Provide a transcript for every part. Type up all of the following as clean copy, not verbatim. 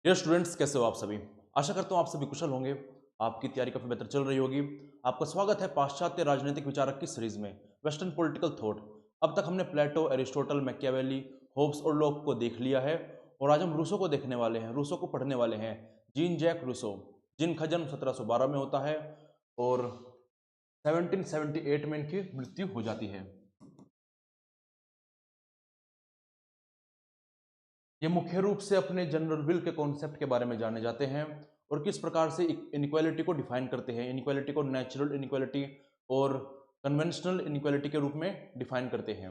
Dear students, कैसे हो आप सभी। आशा करता हूँ आप सभी कुशल होंगे। आपकी तैयारी काफी बेहतर चल रही होगी। आपका स्वागत है पाश्चात्य राजनीतिक विचारक की सीरीज में, वेस्टर्न पॉलिटिकल थॉट। अब तक हमने प्लेटो, एरिस्टोटल, मैकियावेली, होब्स और लॉक को देख लिया है और आज हम रूसो को देखने वाले हैं, रूसो को पढ़ने वाले हैं। जीन जैक रूसो, जिनका जन्म 1712 में होता है और 1778 में इनकी मृत्यु हो जाती है। ये मुख्य रूप से अपने जनरल विल के कॉन्सेप्ट के बारे में जाने जाते हैं और किस प्रकार से इनइक्वालिटी को डिफाइन करते हैं। इनइक्वालिटी को नेचुरल इनइक्वालिटी और कन्वेंशनल इनइक्वालिटी के रूप में डिफाइन करते हैं।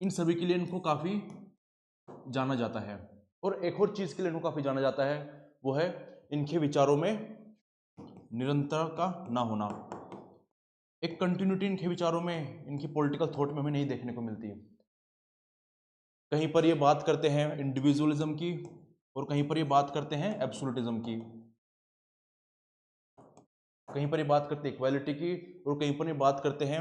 इन सभी के लिए इनको काफ़ी जाना जाता है और एक और चीज़ के लिए इनको काफ़ी जाना जाता है, वो है इनके विचारों में निरंतरता का ना होना। एक कंटिन्यूटी इनके विचारों में, इनकी पॉलिटिकल थॉट में हमें नहीं देखने को मिलती। कहीं पर ये बात करते हैं इंडिविजुअलिज्म की और कहीं पर ये बात करते हैं एब्सोल्यूटिज्म की। कहीं पर ये बात करते हैं इक्वालिटी की और कहीं पर ये बात करते हैं,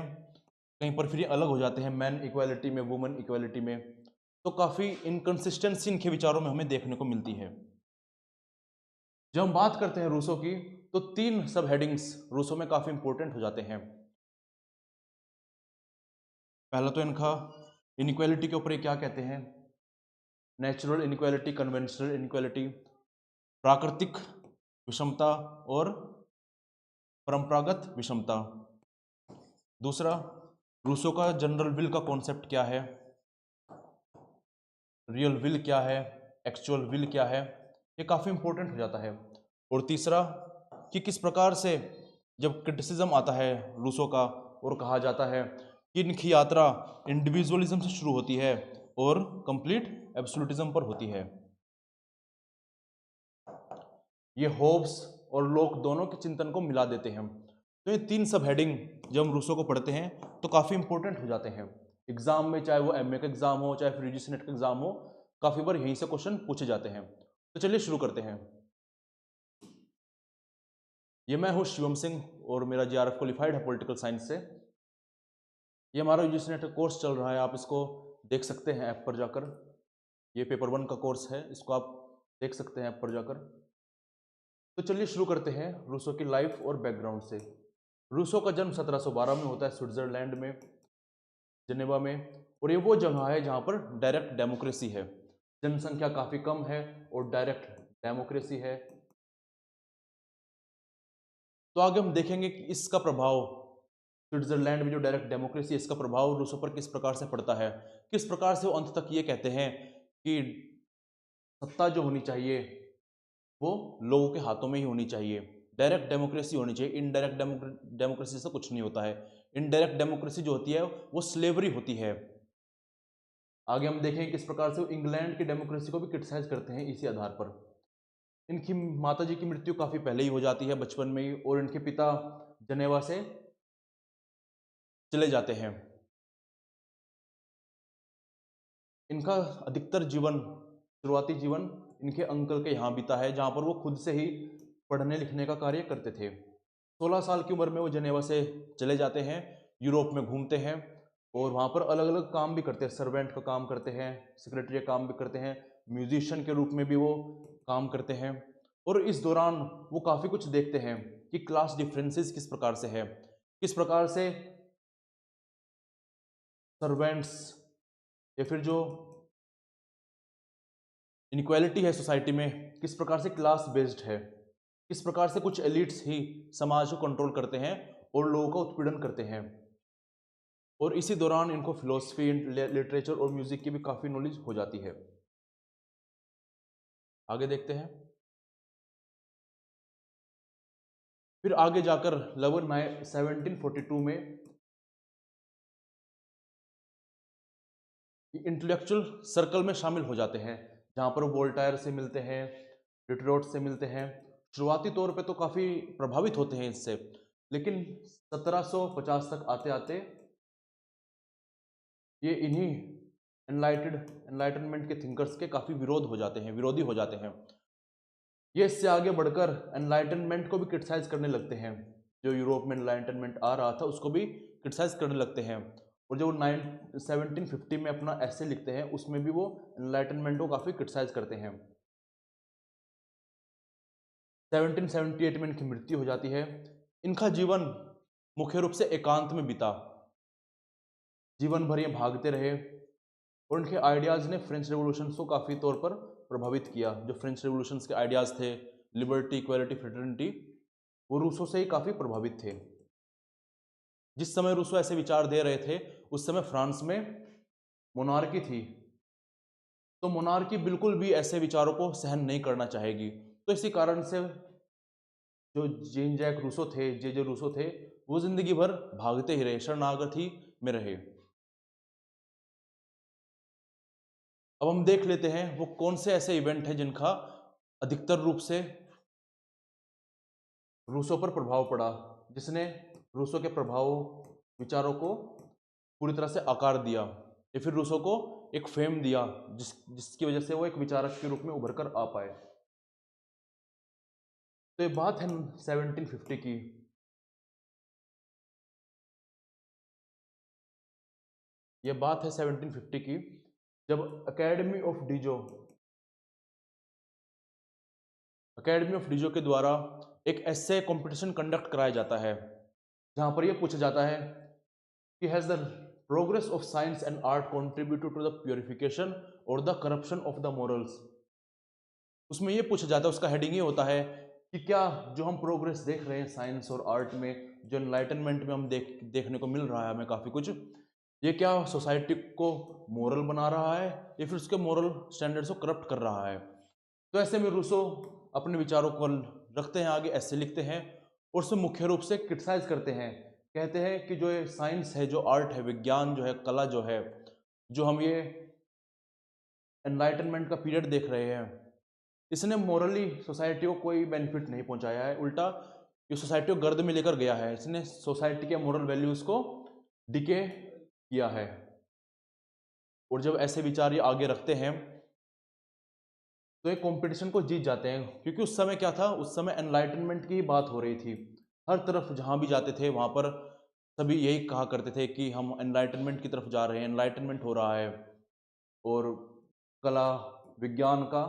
कहीं पर फिर ये अलग हो जाते हैं मैन इक्वालिटी में, वुमेन इक्वालिटी में। तो काफ़ी इनकंसिस्टेंसी इनके विचारों में हमें देखने को मिलती है। जब हम बात करते हैं रूसो की, तो 3 सब हेडिंग्स रूसो में काफ़ी इंपॉर्टेंट हो जाते हैं। पहला तो इनका इनइक्वालिटी के ऊपर ये क्या कहते हैं, नेचुरल इनइक्वालिटी, कन्वेंशनल इनइक्वालिटी, प्राकृतिक विषमता और परंपरागत विषमता। दूसरा, रूसो का जनरल विल का कॉन्सेप्ट क्या है, रियल विल क्या है, एक्चुअल विल क्या है, ये काफ़ी इंपॉर्टेंट हो जाता है। और तीसरा, कि किस प्रकार से जब क्रिटिसिज्म आता है रूसो का और कहा जाता है कि इनकी यात्रा इंडिविजुअलिज्म से शुरू होती है और कंप्लीट एब्सोल्यूटिज्म पर होती है। ये होब्स और लॉक दोनों के चिंतन को मिला देते हैं। तो ये 3 सब हेडिंग जब हम रूसो को पढ़ते हैं तो काफ़ी इंपॉर्टेंट हो जाते हैं एग्जाम में, चाहे वो एमए का एग्जाम हो, चाहे फिर यूजीसी नेट का एग्जाम हो, काफ़ी बार यहीं से क्वेश्चन पूछे जाते हैं। तो चलिए शुरू करते हैं। ये मैं हूँ शिवम सिंह और मेरा जीआरएफ क्वालिफाइड है पॉलिटिकल साइंस से। ये हमारा यूजीसी नेट का कोर्स चल रहा है, आप इसको देख सकते हैं ऐप पर जाकर। ये पेपर 1 का कोर्स है, इसको आप देख सकते हैं ऐप पर जाकर। तो चलिए शुरू करते हैं रूसो की लाइफ और बैकग्राउंड से। रूसो का जन्म 1712 में होता है स्विट्जरलैंड में, जेनेवा में। और ये वो जगह है जहाँ पर डायरेक्ट डेमोक्रेसी है, जनसंख्या काफ़ी कम है और डायरेक्ट डेमोक्रेसी है। तो आगे हम देखेंगे कि इसका प्रभाव, स्विट्जरलैंड में जो डायरेक्ट डेमोक्रेसी है, इसका प्रभाव रूसो पर किस प्रकार से पड़ता है, किस प्रकार से वो अंत तक ये कहते हैं कि सत्ता जो होनी चाहिए वो लोगों के हाथों में ही होनी चाहिए, डायरेक्ट डेमोक्रेसी होनी चाहिए। इनडायरेक्ट डेमोक्रेसी से कुछ नहीं होता है। इनडायरेक्ट डेमोक्रेसी जो होती है वो स्लेवरी होती है। आगे हम देखें किस प्रकार से वो इंग्लैंड की डेमोक्रेसी को भी क्रिटिसाइज करते हैं इसी आधार पर। इनकी माता जी की मृत्यु काफ़ी पहले ही हो जाती है, बचपन में ही, और इनके पिता जनेवा से चले जाते हैं। इनका अधिकतर जीवन, शुरुआती जीवन इनके अंकल के यहाँ बीता है, जहाँ पर वो खुद से ही पढ़ने लिखने का कार्य करते थे। 16 साल की उम्र में वो जनेवा से चले जाते हैं, यूरोप में घूमते हैं और वहाँ पर अलग अलग काम भी करते हैं। सर्वेंट का काम करते हैं, सेक्रेटरी का काम भी करते हैं, म्यूजिशियन के रूप में भी वो काम करते हैं। और इस दौरान वो काफ़ी कुछ देखते हैं कि क्लास डिफरेंसेस किस प्रकार से है, किस प्रकार से सर्वेंट्स या फिर जो इनक्वालिटी है सोसाइटी में, किस प्रकार से क्लास बेस्ड है, किस प्रकार से कुछ एलिट्स ही समाज को कंट्रोल करते हैं और लोगों का उत्पीड़न करते हैं। और इसी दौरान इनको फिलोसफी, लिटरेचर और म्यूजिक की भी काफ़ी नॉलेज हो जाती है। आगे देखते हैं। फिर आगे जाकर लगभग 1742 में इंटेलेक्चुअल सर्कल में शामिल हो जाते हैं, जहाँ पर वो वोल्टायर से मिलते हैं, डिटरोट से मिलते हैं। शुरुआती तौर पे तो काफ़ी प्रभावित होते हैं इससे, लेकिन 1750 तक आते आते ये इन्हीं एनलाइटनमेंट के थिंकर्स के काफ़ी विरोध हो जाते हैं, विरोधी हो जाते हैं। ये इससे आगे बढ़कर एनलाइटनमेंट को भी क्रिटिसाइज करने लगते हैं। जो यूरोप में एनलाइटनमेंट आ रहा था उसको भी क्रिटिसाइज करने लगते हैं। और जो 1750 में अपना ऐसे लिखते हैं उसमें भी वो एनलाइटनमेंट को काफ़ी क्रिटिसाइज करते हैं। 1778 में इनकी मृत्यु हो जाती है। इनका जीवन मुख्य रूप से एकांत में बीता, जीवन भर ये भागते रहे और उनके आइडियाज़ ने फ्रेंच रेवोल्यूशन को काफ़ी तौर पर प्रभावित किया। जो फ्रेंच रेवोल्यूशन के आइडियाज़ थे, लिबर्टी, इक्वालिटी, फ्रेटर्निटी, वो रूसों से ही काफ़ी प्रभावित थे। जिस समय रूसो ऐसे विचार दे रहे थे उस समय फ्रांस में मोनार्की थी, तो मोनार्की बिल्कुल भी ऐसे विचारों को सहन नहीं करना चाहेगी। तो इसी कारण से जो जीन जैक रूसो थे, जे रूसो थे, वो जिंदगी भर भागते ही रहे, शरणागति में रहे। अब हम देख लेते हैं वो कौन से ऐसे इवेंट हैं जिनका अधिकतर रूप से रूसों पर प्रभाव पड़ा, जिसने रूसों के प्रभाव विचारों को पूरी तरह से आकार दिया या फिर रूसों को एक फेम दिया, जिसकी वजह से वो एक विचारक के रूप में उभर कर आ पाए। तो ये बात है 1750 की। ये बात है 1750 की, जब अकेडमी ऑफ डीजो के द्वारा एक ऐसे कंपटीशन कंडक्ट कराया जाता है जहां पर यह पूछा जाता है कि has the progress of science and art contributed to the purification और the corruption of the morals. उसमें यह पूछा जाता है, उसका हेडिंग ये होता है कि क्या जो हम प्रोग्रेस देख रहे हैं साइंस और आर्ट में, जो एनलाइटनमेंट में हम देखने को मिल रहा है हमें काफ़ी कुछ, ये क्या सोसाइटी को मोरल बना रहा है या फिर उसके मोरल स्टैंडर्ड्स को करप्ट कर रहा है। तो ऐसे में रूसो अपने विचारों को रखते हैं आगे, ऐसे लिखते हैं और उसमें मुख्य रूप से क्रिटिसाइज करते हैं। कहते हैं कि जो ये साइंस है, जो आर्ट है, विज्ञान जो है, कला जो है, जो हम ये एनलाइटनमेंट का पीरियड देख रहे हैं, इसने मोरली सोसाइटी को कोई बेनिफिट नहीं पहुंचाया है, उल्टा ये सोसाइटी को गर्द में लेकर गया है। इसने सोसाइटी के मोरल वैल्यूज को डिके किया है। और जब ऐसे विचार ये आगे रखते हैं तो एक कंपटीशन को जीत जाते हैं, क्योंकि उस समय क्या था, उस समय एनलाइटनमेंट की ही बात हो रही थी। हर तरफ जहां भी जाते थे वहां पर सभी यही कहा करते थे कि हम एनलाइटनमेंट की तरफ जा रहे हैं, एनलाइटनमेंट हो रहा है और कला विज्ञान का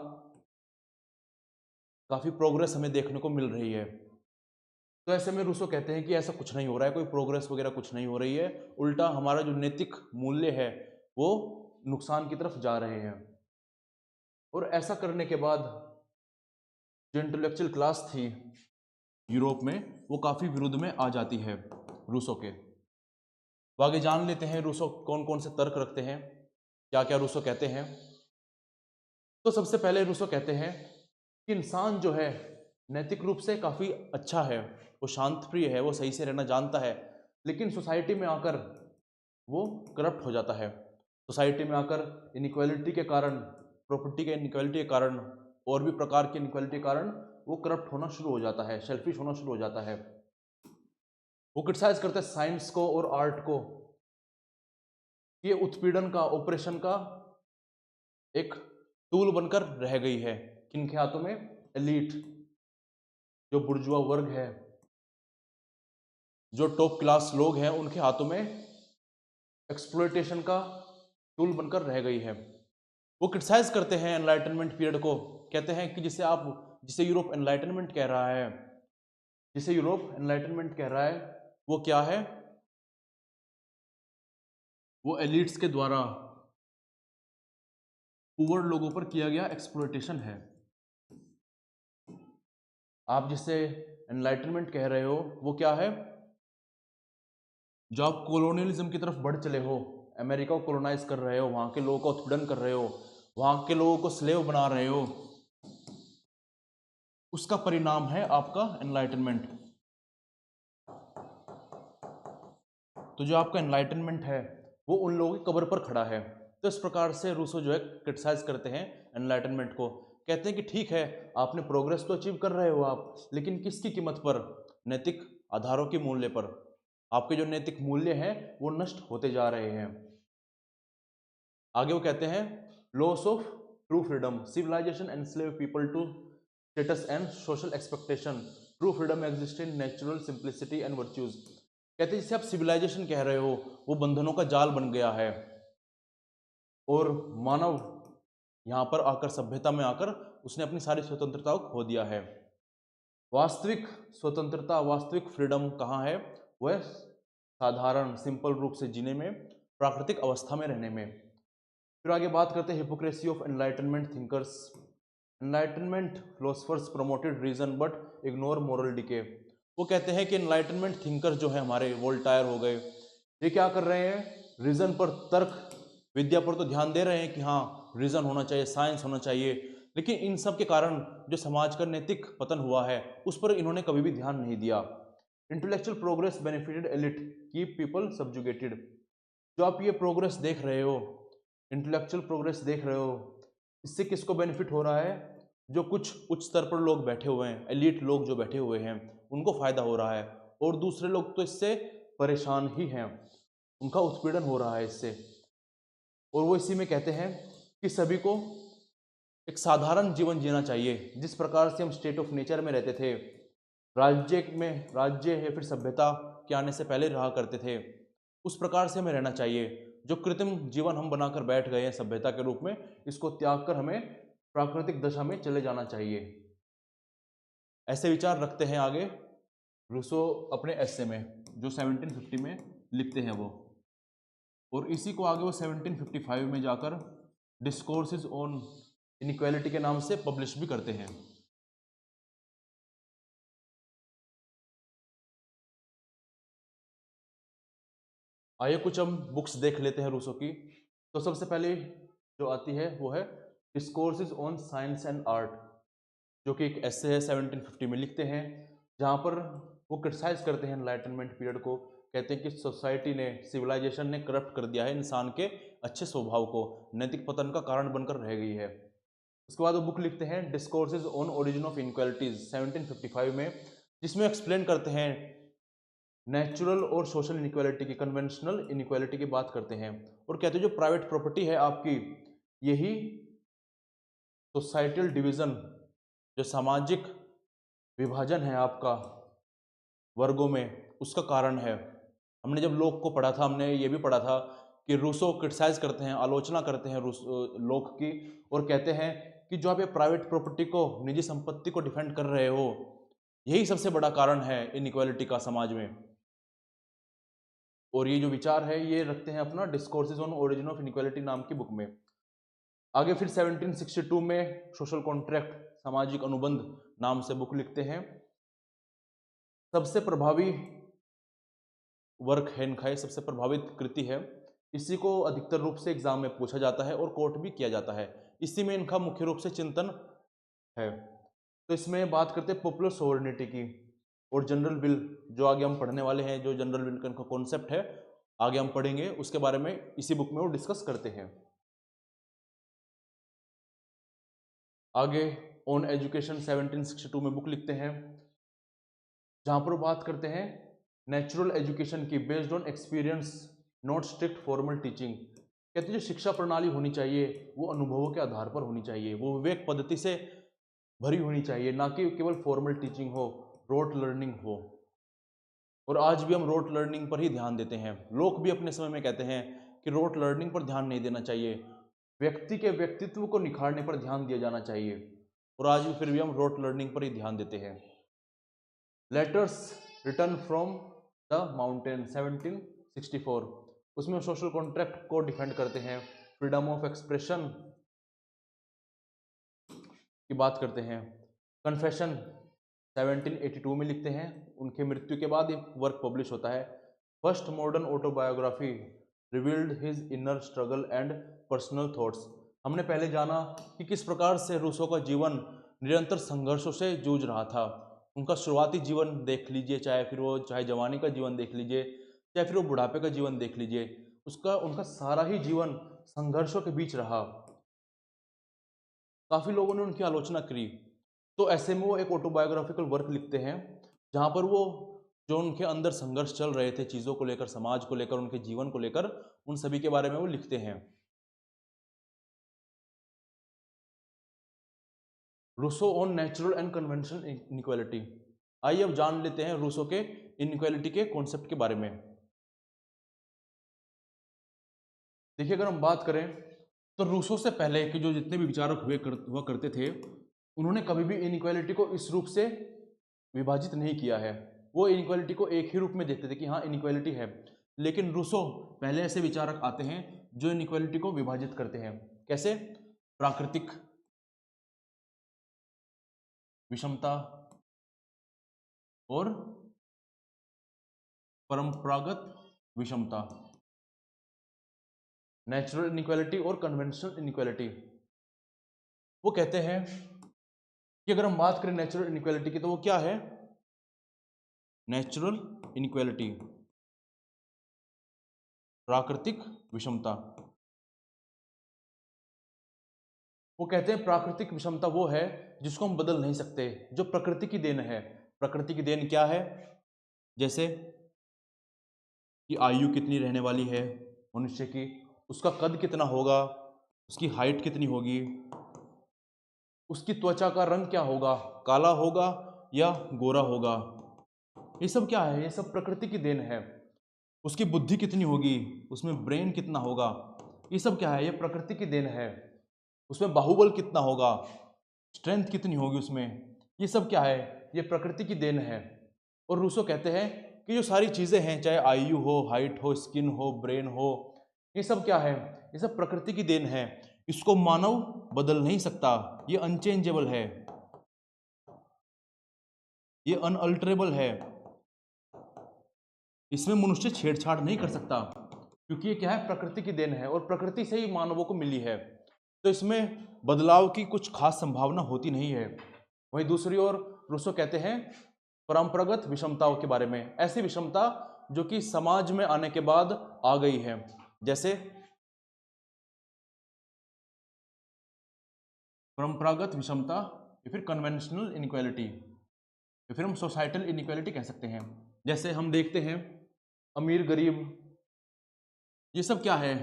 काफ़ी प्रोग्रेस हमें देखने को मिल रही है। तो ऐसे में रूसो कहते हैं कि ऐसा कुछ नहीं हो रहा है, कोई प्रोग्रेस वगैरह कुछ नहीं हो रही है, उल्टा हमारा जो नैतिक मूल्य है वो नुकसान की तरफ जा रहे हैं। और ऐसा करने के बाद जो इंटेलेक्चुअल क्लास थी यूरोप में, वो काफ़ी विरोध में आ जाती है रूसो के। तो आगे जान लेते हैं रूसो कौन कौन से तर्क रखते हैं, क्या क्या रूसो कहते हैं। तो सबसे पहले रूसो कहते हैं कि इंसान जो है नैतिक रूप से काफ़ी अच्छा है, वो शांत प्रिय है, वो सही से रहना जानता है, लेकिन सोसाइटी में आकर वो करप्ट हो जाता है। सोसाइटी में आकर इनइक्वालिटी के कारण, प्रॉपर्टी के इनइक्वालिटी के कारण और भी प्रकार की इनइक्वालिटी के कारण वो करप्ट होना शुरू हो जाता है, सेल्फिश होना शुरू हो जाता है। वो क्रिटिसाइज करते हैं साइंस को और आर्ट को, ये उत्पीड़न का, ऑपरेशन का एक टूल बनकर रह गई है। किनके हाथों में? एलीट, जो बुर्जुआ वर्ग है, जो टॉप क्लास लोग हैं, उनके हाथों में एक्सप्लॉयटेशन का टूल बनकर रह गई है। वो क्रिटिसाइज करते हैं एनलाइटनमेंट पीरियड को, कहते हैं कि जिसे यूरोप एनलाइटनमेंट कह रहा है, जिसे यूरोप एनलाइटनमेंट कह रहा है, वो क्या है? वो एलिट्स के द्वारा पुअर लोगों पर किया गया एक्सप्लॉयटेशन है। आप जिसे एनलाइटनमेंट कह रहे हो वो क्या है? जो आप कोलोनियलिज्म की तरफ बढ़ चले हो, अमेरिका को कोलोनाइज कर रहे हो, वहां के लोगों का उत्पीड़न कर रहे हो, वहां के लोगों को स्लेव बना रहे हो, उसका परिणाम है आपका एनलाइटनमेंट। तो जो आपका एनलाइटनमेंट है वो उन लोगों की कब्र पर खड़ा है। तो इस प्रकार से रूसो जो है क्रिटिसाइज करते हैं एनलाइटनमेंट को, कहते हैं कि ठीक है, आपने प्रोग्रेस तो अचीव कर रहे हो आप, लेकिन किसकी कीमत पर? नैतिक आधारों के मूल्य पर। आपके जो नैतिक मूल्य हैं वो नष्ट होते जा रहे हैं। आगे वो कहते हैं loss of true freedom, civilization enslave people to status and social expectation, true freedom exist in natural simplicity and virtues. कहते हैं जिसे आप सिविलाइजेशन कह रहे हो वो बंधनों का जाल बन गया है और मानव यहाँ पर आकर, सभ्यता में आकर, उसने अपनी सारी स्वतंत्रता को खो दिया है। वास्तविक स्वतंत्रता, वास्तविक फ्रीडम कहाँ है? वह साधारण सिंपल रूप से जीने में, प्राकृतिक अवस्था में रहने में। फिर आगे बात करते हैं hypocrisy of enlightenment thinkers. Enlightenment philosophers promoted reason but ignore moral decay. वो कहते हैं कि एनलाइटनमेंट थिंकर्स जो है हमारे, वोल्टायर हो गए, ये क्या कर रहे हैं? रीजन पर, तर्क विद्या पर तो ध्यान दे रहे हैं कि हाँ रीजन होना चाहिए, साइंस होना चाहिए, लेकिन इन सब के कारण जो समाज का नैतिक पतन हुआ है उस पर इन्होंने कभी भी ध्यान नहीं दिया। Intellectual progress benefited elite, keep people subjugated. जो आप ये प्रोग्रेस देख रहे हो, इंटेलेक्चुअल प्रोग्रेस देख रहे हो, इससे किसको बेनिफिट हो रहा है? जो कुछ उच्च स्तर पर लोग बैठे हुए हैं, एलिट लोग जो बैठे हुए हैं, उनको फायदा हो रहा है, और दूसरे लोग तो इससे परेशान ही हैं, उनका उत्पीड़न हो रहा है इससे। और वो इसी में कहते हैं कि सभी को एक साधारण जीवन जीना चाहिए, जिस प्रकार से हम स्टेट ऑफ नेचर में रहते थे, राज्य है फिर सभ्यता के आने से पहले रहा करते थे, उस प्रकार से हमें रहना चाहिए। जो कृत्रिम जीवन हम बनाकर बैठ गए हैं सभ्यता के रूप में, इसको त्याग कर हमें प्राकृतिक दशा में चले जाना चाहिए। ऐसे विचार रखते हैं आगे रूसो अपने एस्से में, जो 1750 में लिखते हैं वो, और इसी को आगे वो 1755 में जाकर डिस्कोर्सेज ऑन इनइक्वालिटी के नाम से पब्लिश भी करते हैं। आइए कुछ हम बुक्स देख लेते हैं रूसो की। तो सबसे पहले जो आती है वो है discourses on science and art, जो कि एक एस्से है, 1750 में लिखते हैं, जहाँ पर वो क्रिटिसाइज करते हैं एनलाइटनमेंट पीरियड को। कहते हैं कि सोसाइटी ने, सिविलाइजेशन ने करप्ट कर दिया है इंसान के अच्छे स्वभाव को, नैतिक पतन का कारण बनकर रह गई है। उसके बाद वो बुक लिखते हैं discourses on origin of inequalities 1755 में, जिसमें एक्सप्लेन करते हैं नेचुरल और सोशल इनइक्वालिटी की, कन्वेंशनल इनइक्वालिटी की बात करते हैं, और कहते हैं जो प्राइवेट प्रॉपर्टी है आपकी, यही सोसाइटल डिवीजन, जो सामाजिक विभाजन है आपका वर्गों में, उसका कारण है। हमने जब लोक को पढ़ा था, हमने ये भी पढ़ा था कि रूसो क्रिटिसाइज करते हैं, आलोचना करते हैं लोक की, और कहते हैं कि जो आप ये प्राइवेट प्रॉपर्टी को, निजी संपत्ति को डिफेंड कर रहे हो, यही सबसे बड़ा कारण है इनइक्वालिटी का समाज में। और ये जो विचार है ये रखते हैं अपना discourses on origin of inequality नाम की बुक में। आगे फिर 1762 में सोशल कॉन्ट्रैक्ट, सामाजिक अनुबंध नाम से बुक लिखते हैं। सबसे प्रभावी वर्क है इनका, सबसे प्रभावित कृति है, इसी को अधिकतर रूप से एग्जाम में पूछा जाता है और कोट भी किया जाता है। इसी में इनका मुख्य रूप से चिंतन है। तो इसमें बात करते हैं पॉपुलर सोवरेनिटी की और जनरल विल, जो आगे हम पढ़ने वाले हैं, जो जनरल विल का कॉन्सेप्ट है आगे हम पढ़ेंगे, उसके बारे में इसी बुक में वो डिस्कस करते हैं। आगे ऑन एजुकेशन 1762 में बुक लिखते हैं, जहां पर वो बात करते हैं नेचुरल एजुकेशन की, based on experience not strict formal teaching. कहते हैं जो शिक्षा प्रणाली होनी चाहिए वो अनुभवों के आधार पर होनी चाहिए, वो विवेक पद्धति से भरी होनी चाहिए, ना कि केवल फॉर्मल टीचिंग हो, रोट लर्निंग हो। और आज भी हम रोट लर्निंग पर ही ध्यान देते हैं। लोग भी अपने समय में कहते हैं कि रोट लर्निंग पर ध्यान नहीं देना चाहिए, व्यक्ति के व्यक्तित्व को निखारने पर ध्यान दिया जाना चाहिए, और आज भी फिर भी हम रोट लर्निंग पर ही ध्यान देते हैं। Letters return from the mountain 1764, उसमें सोशल कॉन्ट्रैक्ट को डिफेंड करते हैं, फ्रीडम ऑफ एक्सप्रेशन की बात करते हैं। कन्फेशन 1782 में लिखते हैं, उनके मृत्यु के बाद एक वर्क पब्लिश होता है, first modern autobiography revealed his inner struggle and personal thoughts. हमने पहले जाना कि किस प्रकार से रूसो का जीवन निरंतर संघर्षों से जूझ रहा था। उनका शुरुआती जीवन देख लीजिए, चाहे जवानी का जीवन देख लीजिए, चाहे फिर वो बुढ़ापे का जीवन देख लीजिए, उनका सारा ही जीवन संघर्षों के बीच रहा। काफ़ी लोगों ने उनकी आलोचना करी, तो ऐसे में वो एक ऑटोबायोग्राफिकल वर्क लिखते हैं, जहाँ पर वो जो उनके अंदर संघर्ष चल रहे थे चीज़ों को लेकर, समाज को लेकर, उनके जीवन को लेकर, उन सभी के बारे में वो लिखते हैं। Rousseau on natural and conventional inequality. आइए अब जान लेते हैं रूसो के इनइक्वालिटी के कॉन्सेप्ट के बारे में। देखिए अगर हम बात करें तो रूसो से पहले के जो जितने भी विचारक हुआ करते थे, उन्होंने कभी भी इनइक्वालिटी को इस रूप से विभाजित नहीं किया है। वो इनइक्वालिटी को एक ही रूप में देखते थे कि हाँ इनइक्वालिटी है, लेकिन रूसो पहले ऐसे विचारक आते हैं जो इनइक्वालिटी को विभाजित करते हैं। कैसे? प्राकृतिक विषमता और परंपरागत विषमता, नेचुरल इनइक्वालिटी और कन्वेंशनल इनइक्वालिटी। वो कहते हैं कि अगर हम बात करें नेचुरल इनइक्वालिटी की तो वो क्या है? नेचुरल इनइक्वालिटी, प्राकृतिक विषमता। वो कहते हैं प्राकृतिक विषमता वो है जिसको हम बदल नहीं सकते, जो प्रकृति की देन है। प्रकृति की देन क्या है? जैसे कि आयु कितनी रहने वाली है मनुष्य की, उसका कद कितना होगा, उसकी हाइट कितनी होगी, उसकी त्वचा का रंग क्या होगा, काला होगा या गोरा होगा, ये सब क्या है? ये सब प्रकृति की देन है। उसकी बुद्धि कितनी होगी, उसमें ब्रेन कितना होगा, ये सब क्या है? ये प्रकृति की देन है। उसमें बाहुबल कितना होगा, स्ट्रेंथ कितनी होगी उसमें, ये सब क्या है? ये प्रकृति की देन है। और रूसो कहते हैं कि जो सारी चीज़ें हैं, चाहे आयु हो, हाइट हो, स्किन हो, ब्रेन हो, ये सब क्या है? ये सब प्रकृति की देन है। इसको मानव बदल नहीं सकता, ये अनचेंजेबल है, ये अनअल्टरेबल है, इसमें मनुष्य छेड़छाड़ नहीं कर सकता, क्योंकि ये क्या है? प्रकृति की देन है और प्रकृति से ही मानवों को मिली है। तो इसमें बदलाव की कुछ खास संभावना होती नहीं है। वहीं दूसरी ओर रूसो कहते हैं परंपरागत विषमताओं के बारे में, ऐसी विषमता जो कि समाज में आने के बाद आ गई है, जैसे परंपरागत विषमता या फिर कन्वेंशनल इनइक्वालिटी या फिर हम सोसाइटल इनइक्वालिटी कह सकते हैं। जैसे हम देखते हैं अमीर गरीब, ये सब क्या है?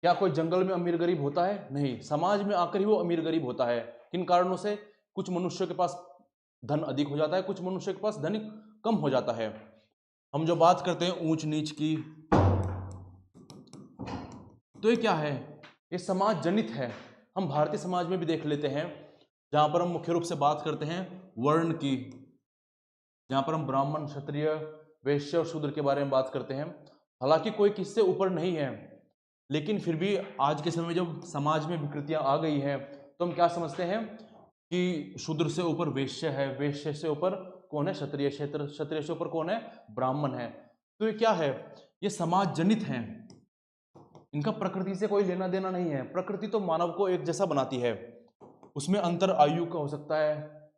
क्या कोई जंगल में अमीर गरीब होता है? नहीं, समाज में आकर ही वो अमीर गरीब होता है। किन कारणों से? कुछ मनुष्यों के पास धन अधिक हो जाता है, कुछ मनुष्य के पास धन कम हो जाता है। हम जो बात करते हैं ऊंच नीच की, तो ये क्या है? ये समाज जनित है। हम भारतीय समाज में भी देख लेते हैं, जहां पर हम मुख्य रूप से बात करते हैं वर्ण की, जहां पर हम ब्राह्मण, क्षत्रिय, वैश्य और शूद्र के बारे में बात करते हैं। हालांकि कोई किससे ऊपर नहीं है, लेकिन फिर भी आज के समय में जब समाज में विकृतियां आ गई हैं, तो हम क्या समझते हैं कि शूद्र से ऊपर वैश्य है, वैश्य से ऊपर कौन है? क्षत्रिय, क्षत्रिय से ऊपर कौन है? ब्राह्मण है। तो ये क्या है? ये समाज जनित है, इनका प्रकृति से कोई लेना देना नहीं है। प्रकृति तो मानव को एक जैसा बनाती है। उसमें अंतर आयु का हो सकता है,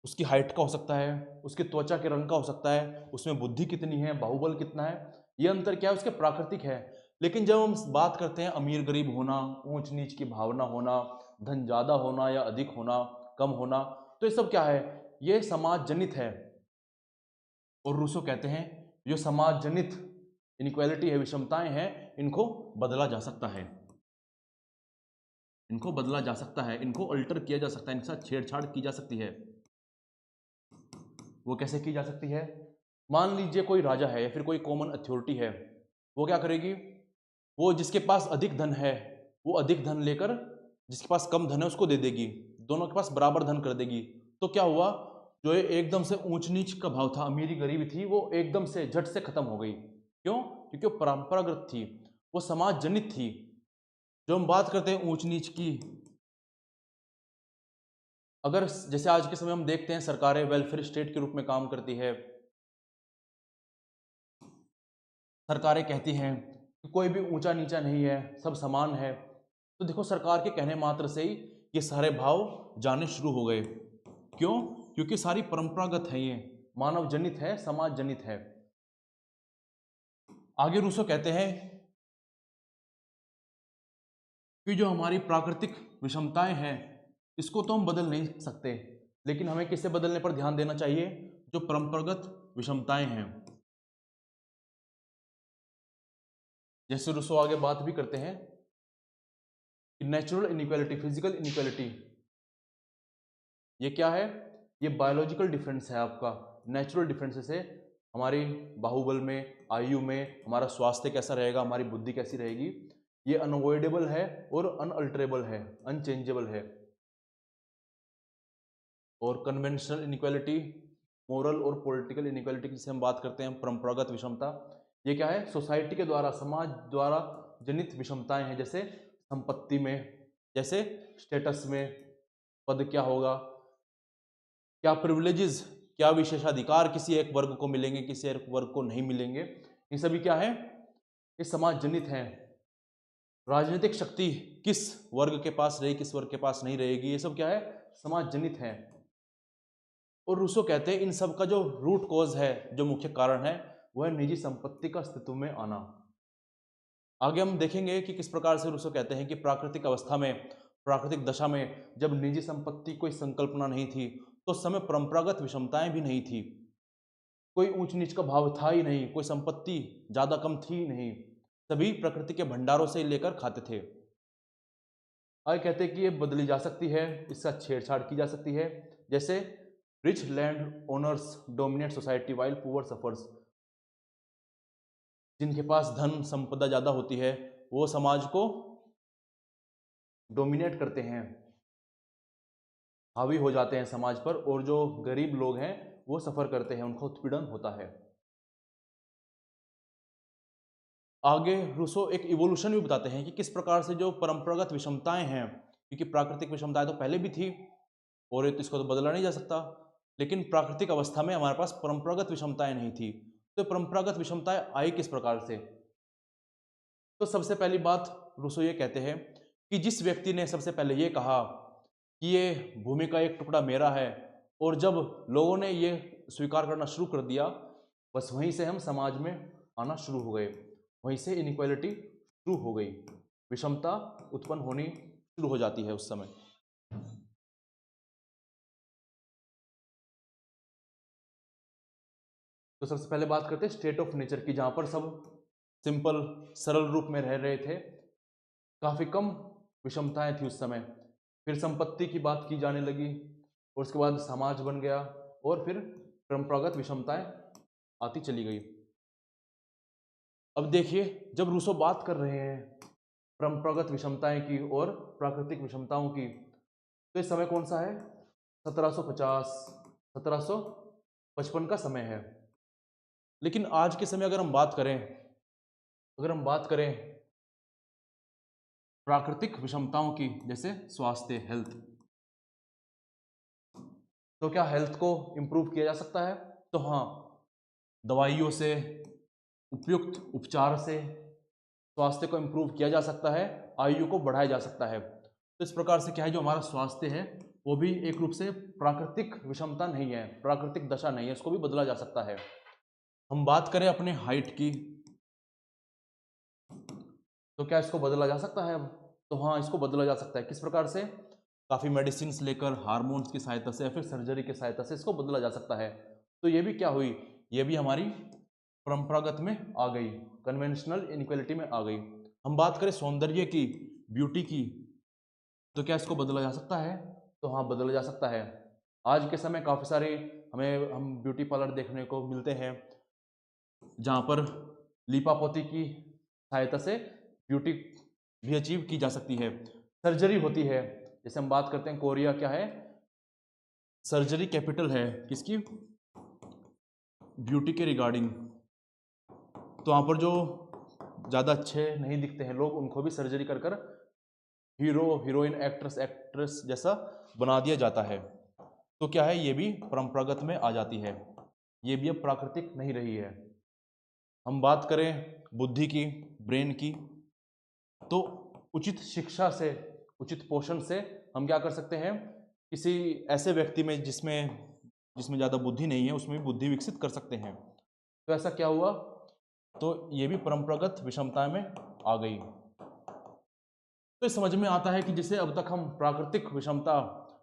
उसकी हाइट का हो सकता है, उसकी त्वचा के रंग का हो सकता है, उसमें बुद्धि कितनी है, बाहुबल कितना है, ये अंतर क्या है? उसके प्राकृतिक है। लेकिन जब हम बात करते हैं अमीर गरीब होना, ऊंच नीच की भावना होना, धन ज्यादा होना या अधिक होना, कम होना, तो ये सब क्या है? ये समाज जनित है। और रूसो कहते हैं जो समाज जनित इनइक्वालिटी है, विषमताएं हैं, इनको बदला जा सकता है, इनको बदला जा सकता है, इनको अल्टर किया जा सकता है, इनके साथ छेड़छाड़ की जा सकती है। वो कैसे की जा सकती है? मान लीजिए कोई राजा है या फिर कोई कॉमन अथॉरिटी है, वो क्या करेगी? वो जिसके पास अधिक धन है, वो अधिक धन लेकर जिसके पास कम धन है उसको दे देगी, दोनों के पास बराबर धन कर देगी। तो क्या हुआ? जो ये एकदम से ऊंच नीच का भाव था, अमीरी गरीबी थी, वो एकदम से झट से खत्म हो गई। क्यों? क्योंकि वो परंपरागत थी, वो समाज जनित थी। जो हम बात करते हैं ऊंच नीच की, अगर जैसे आज के समय हम देखते हैं सरकारें वेलफेयर स्टेट के रूप में काम करती है, सरकारें कहती हैं कि कोई भी ऊंचा नीचा नहीं है, सब समान है। तो देखो सरकार के कहने मात्र से ही ये सारे भाव जाने शुरू हो गए। क्यों? क्योंकि सारी परंपरागत है, ये मानव जनित है, समाज जनित है। आगे रूसो कहते हैं कि जो हमारी प्राकृतिक विषमताएं हैं, इसको तो हम बदल नहीं सकते, लेकिन हमें किससे बदलने पर ध्यान देना चाहिए? जो परंपरागत विषमताएं हैं। जैसे रूसो आगे बात भी करते हैं कि नेचुरल इनइक्वालिटी, फिजिकल इनइक्वालिटी, ये क्या है? ये बायोलॉजिकल डिफरेंस है आपका। नेचुरल डिफरेंसेस है, हमारी बाहुबल में, आयु में, हमारा स्वास्थ्य कैसा रहेगा, हमारी बुद्धि कैसी रहेगी, ये अनअवॉइडेबल है और अनअल्टरेबल है, अनचेंजेबल है। और कन्वेंशनल इनइक्वालिटी, मोरल और पॉलिटिकल इनइक्वालिटी की जिसे हम बात करते हैं परंपरागत विषमता, ये क्या है, सोसाइटी के द्वारा, समाज द्वारा जनित विषमताएं हैं, जैसे संपत्ति में, जैसे स्टेटस में, पद क्या होगा, क्या प्रिविलेजेस, क्या विशेषाधिकार किसी एक वर्ग को मिलेंगे, किसी एक वर्ग को नहीं मिलेंगे, ये सभी क्या है, ये समाज जनित हैं। राजनीतिक शक्ति किस वर्ग के पास रहेगी, किस वर्ग के पास नहीं रहेगी, ये सब क्या है, समाज जनित है। और रूसो कहते हैं इन सब का जो रूट कॉज है, जो मुख्य कारण है, वह निजी संपत्ति का अस्तित्व में आना। आगे हम देखेंगे कि किस प्रकार से रूसो कहते हैं कि प्राकृतिक अवस्था में, प्राकृतिक दशा में, जब निजी संपत्ति कोई संकल्पना नहीं थी, तो उस समय परंपरागत विषमताएं भी नहीं थी, कोई ऊंच नीच का भाव था ही नहीं, कोई संपत्ति ज्यादा कम थी ही नहीं, सभी प्रकृति के भंडारों से लेकर खाते थे। आगे कहते हैं कि ये बदली जा सकती है, इसका छेड़छाड़ की जा सकती है, जैसे rich land owners dominate society while poor suffers, जिनके पास धन संपदा ज्यादा होती है वो समाज को डोमिनेट करते हैं, हावी हो जाते हैं समाज पर, और जो गरीब लोग हैं वो सफर करते हैं, उनको उत्पीड़न होता है। आगे रूसो एक इवोल्यूशन भी बताते हैं कि किस प्रकार से जो परंपरागत विषमताएं हैं, क्योंकि प्राकृतिक विषमताएं तो पहले भी थी और तो इसको तो बदला नहीं जा सकता, लेकिन प्राकृतिक अवस्था में हमारे पास परंपरागत विषमताएं नहीं थी, तो परंपरागत विषमताएं आई किस प्रकार से। तो सबसे पहली बात रूसो ये कहते हैं कि जिस व्यक्ति ने सबसे पहले ये कहा कि ये भूमि का एक टुकड़ा मेरा है, और जब लोगों ने ये स्वीकार करना शुरू कर दिया, बस वहीं से हम समाज में आना शुरू हो गए, वहीं से इनइक्वालिटी शुरू हो गई, विषमता उत्पन्न होनी शुरू हो जाती है उस समय। तो सबसे पहले बात करते हैं स्टेट ऑफ नेचर की, जहां पर सब सिंपल सरल रूप में रह रहे थे, काफी कम विषमताएं थी उस समय। फिर संपत्ति की बात की जाने लगी, और उसके बाद समाज बन गया, और फिर परंपरागत विषमताएं आती चली गई। अब देखिए, जब रूसो बात कर रहे हैं परंपरागत विषमताएं की और प्राकृतिक विषमताओं की, तो इस समय कौन सा है, 1750 1755 का समय है। लेकिन आज के समय अगर हम बात करें, प्राकृतिक विषमताओं की, जैसे स्वास्थ्य, हेल्थ, तो क्या हेल्थ को इंप्रूव किया जा सकता है, तो हाँ, दवाइयों से, उपयुक्त उपचार से स्वास्थ्य को इंप्रूव किया जा सकता है, आयु को बढ़ाया जा सकता है। तो इस प्रकार से क्या है, जो हमारा स्वास्थ्य है वो भी एक रूप से प्राकृतिक विषमता नहीं है, प्राकृतिक दशा नहीं है, इसको भी बदला जा सकता है। हम बात करें अपने हाइट की, तो क्या इसको बदला जा सकता है अब, तो हाँ, इसको बदला जा सकता है। किस प्रकार से, काफ़ी मेडिसिन लेकर, हार्मोन्स की सहायता से या फिर सर्जरी की सहायता से इसको बदला जा सकता है। तो ये भी क्या हुई, ये भी हमारी परंपरागत में आ गई, कन्वेंशनल इनइक्वालिटी में आ गई। हम बात करें सौंदर्य की, ब्यूटी की, तो क्या इसको बदला जा सकता है, तो हाँ, बदला जा सकता है। आज के समय काफ़ी सारे हम ब्यूटी पार्लर देखने को मिलते हैं, जहाँ पर लीपापोती की सहायता से ब्यूटी भी अचीव की जा सकती है, सर्जरी होती है। जैसे हम बात करते हैं, कोरिया क्या है, सर्जरी कैपिटल है किसकी, ब्यूटी के रिगार्डिंग। तो वहाँ पर जो ज़्यादा अच्छे नहीं दिखते हैं लोग, उनको भी सर्जरी कर कर हीरो हीरोइन, एक्ट्रेस जैसा बना दिया जाता है। तो क्या है, ये भी परंपरागत में आ जाती है, ये भी अब प्राकृतिक नहीं रही है। हम बात करें बुद्धि की, ब्रेन की, तो उचित शिक्षा से, उचित पोषण से हम क्या कर सकते हैं, किसी ऐसे व्यक्ति में जिसमें ज़्यादा बुद्धि नहीं है, उसमें भी बुद्धि विकसित कर सकते हैं। तो ऐसा क्या हुआ, तो ये भी परंपरागत विषमता में आ गई। तो समझ में आता है कि जिसे अब तक हम प्राकृतिक विषमता,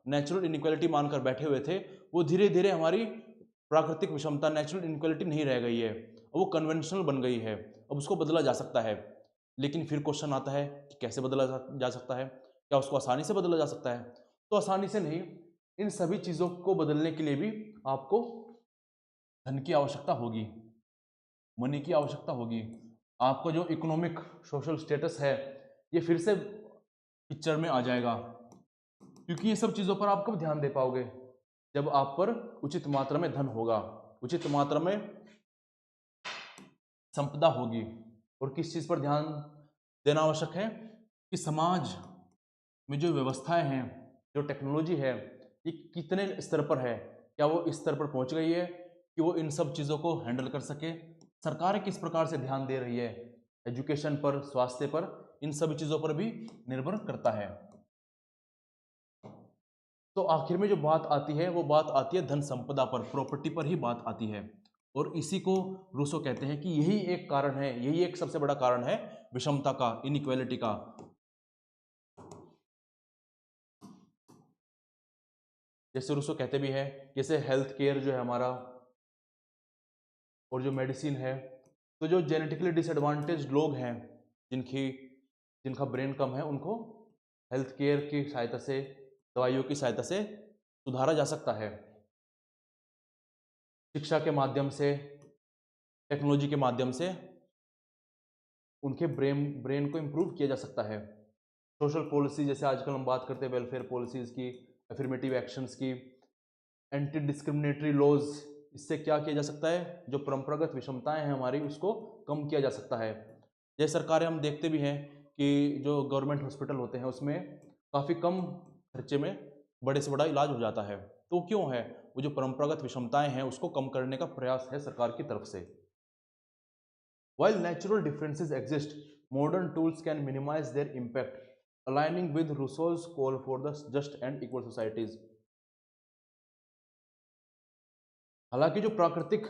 नेचुरल इनइक्वालिटी मानकर बैठे हुए थे, वो धीरे धीरे हमारी प्राकृतिक विषमता, नेचुरल इनइक्वालिटी नहीं रह गई है, वो कन्वेंशनल बन गई है। अब उसको बदला जा सकता है, लेकिन फिर क्वेश्चन आता है कि कैसे बदला जा सकता है, क्या उसको आसानी से बदला जा सकता है, तो आसानी से नहीं। इन सभी चीज़ों को बदलने के लिए भी आपको धन की आवश्यकता होगी, मनी की आवश्यकता होगी। आपका जो इकोनॉमिक सोशल स्टेटस है, ये फिर से पिक्चर में आ जाएगा, क्योंकि ये सब चीज़ों पर आप कब ध्यान दे पाओगे, जब आप पर उचित मात्रा में धन होगा, उचित मात्रा में संपदा होगी। और किस चीज पर ध्यान देना आवश्यक है कि समाज में जो व्यवस्थाएं हैं, जो टेक्नोलॉजी है, ये कितने स्तर पर है, क्या वो इस स्तर पर पहुंच गई है कि वो इन सब चीज़ों को हैंडल कर सके। सरकार किस प्रकार से ध्यान दे रही है एजुकेशन पर, स्वास्थ्य पर, इन सभी चीज़ों पर भी निर्भर करता है। तो आखिर में जो बात आती है वो बात आती है धन संपदा पर, प्रॉपर्टी पर ही बात आती है। और इसी को रूसो कहते हैं कि यही एक कारण है, यही एक सबसे बड़ा कारण है विषमता का, इनइक्वालिटी का। जैसे रूसो कहते भी है, जैसे हेल्थ केयर जो है हमारा और जो मेडिसिन है, तो जो जेनेटिकली डिसएडवांटेज लोग हैं, जिनका ब्रेन कम है, उनको हेल्थ केयर की सहायता से, दवाइयों की सहायता से सुधारा जा सकता है। शिक्षा के माध्यम से, टेक्नोलॉजी के माध्यम से उनके ब्रेन को इम्प्रूव किया जा सकता है। सोशल पॉलिसी, जैसे आजकल हम बात करते हैं वेलफेयर पॉलिसीज की, अफर्मेटिव एक्शंस की, एंटी डिस्क्रिमिनेटरी लॉज, इससे क्या किया जा सकता है, जो परंपरागत विषमताएं हैं हमारी, उसको कम किया जा सकता है। जैसे सरकारें हम देखते भी हैं कि जो गवर्नमेंट हॉस्पिटल होते हैं उसमें काफ़ी कम खर्चे में बड़े से बड़ा इलाज हो जाता है। तो क्यों है, वो जो परंपरागत विषमताएं हैं उसको कम करने का प्रयास है सरकार की तरफ से। While natural differences exist, modern tools can minimize their impact, aligning with Rousseau's call for the just and equal societies. हालांकि जो प्राकृतिक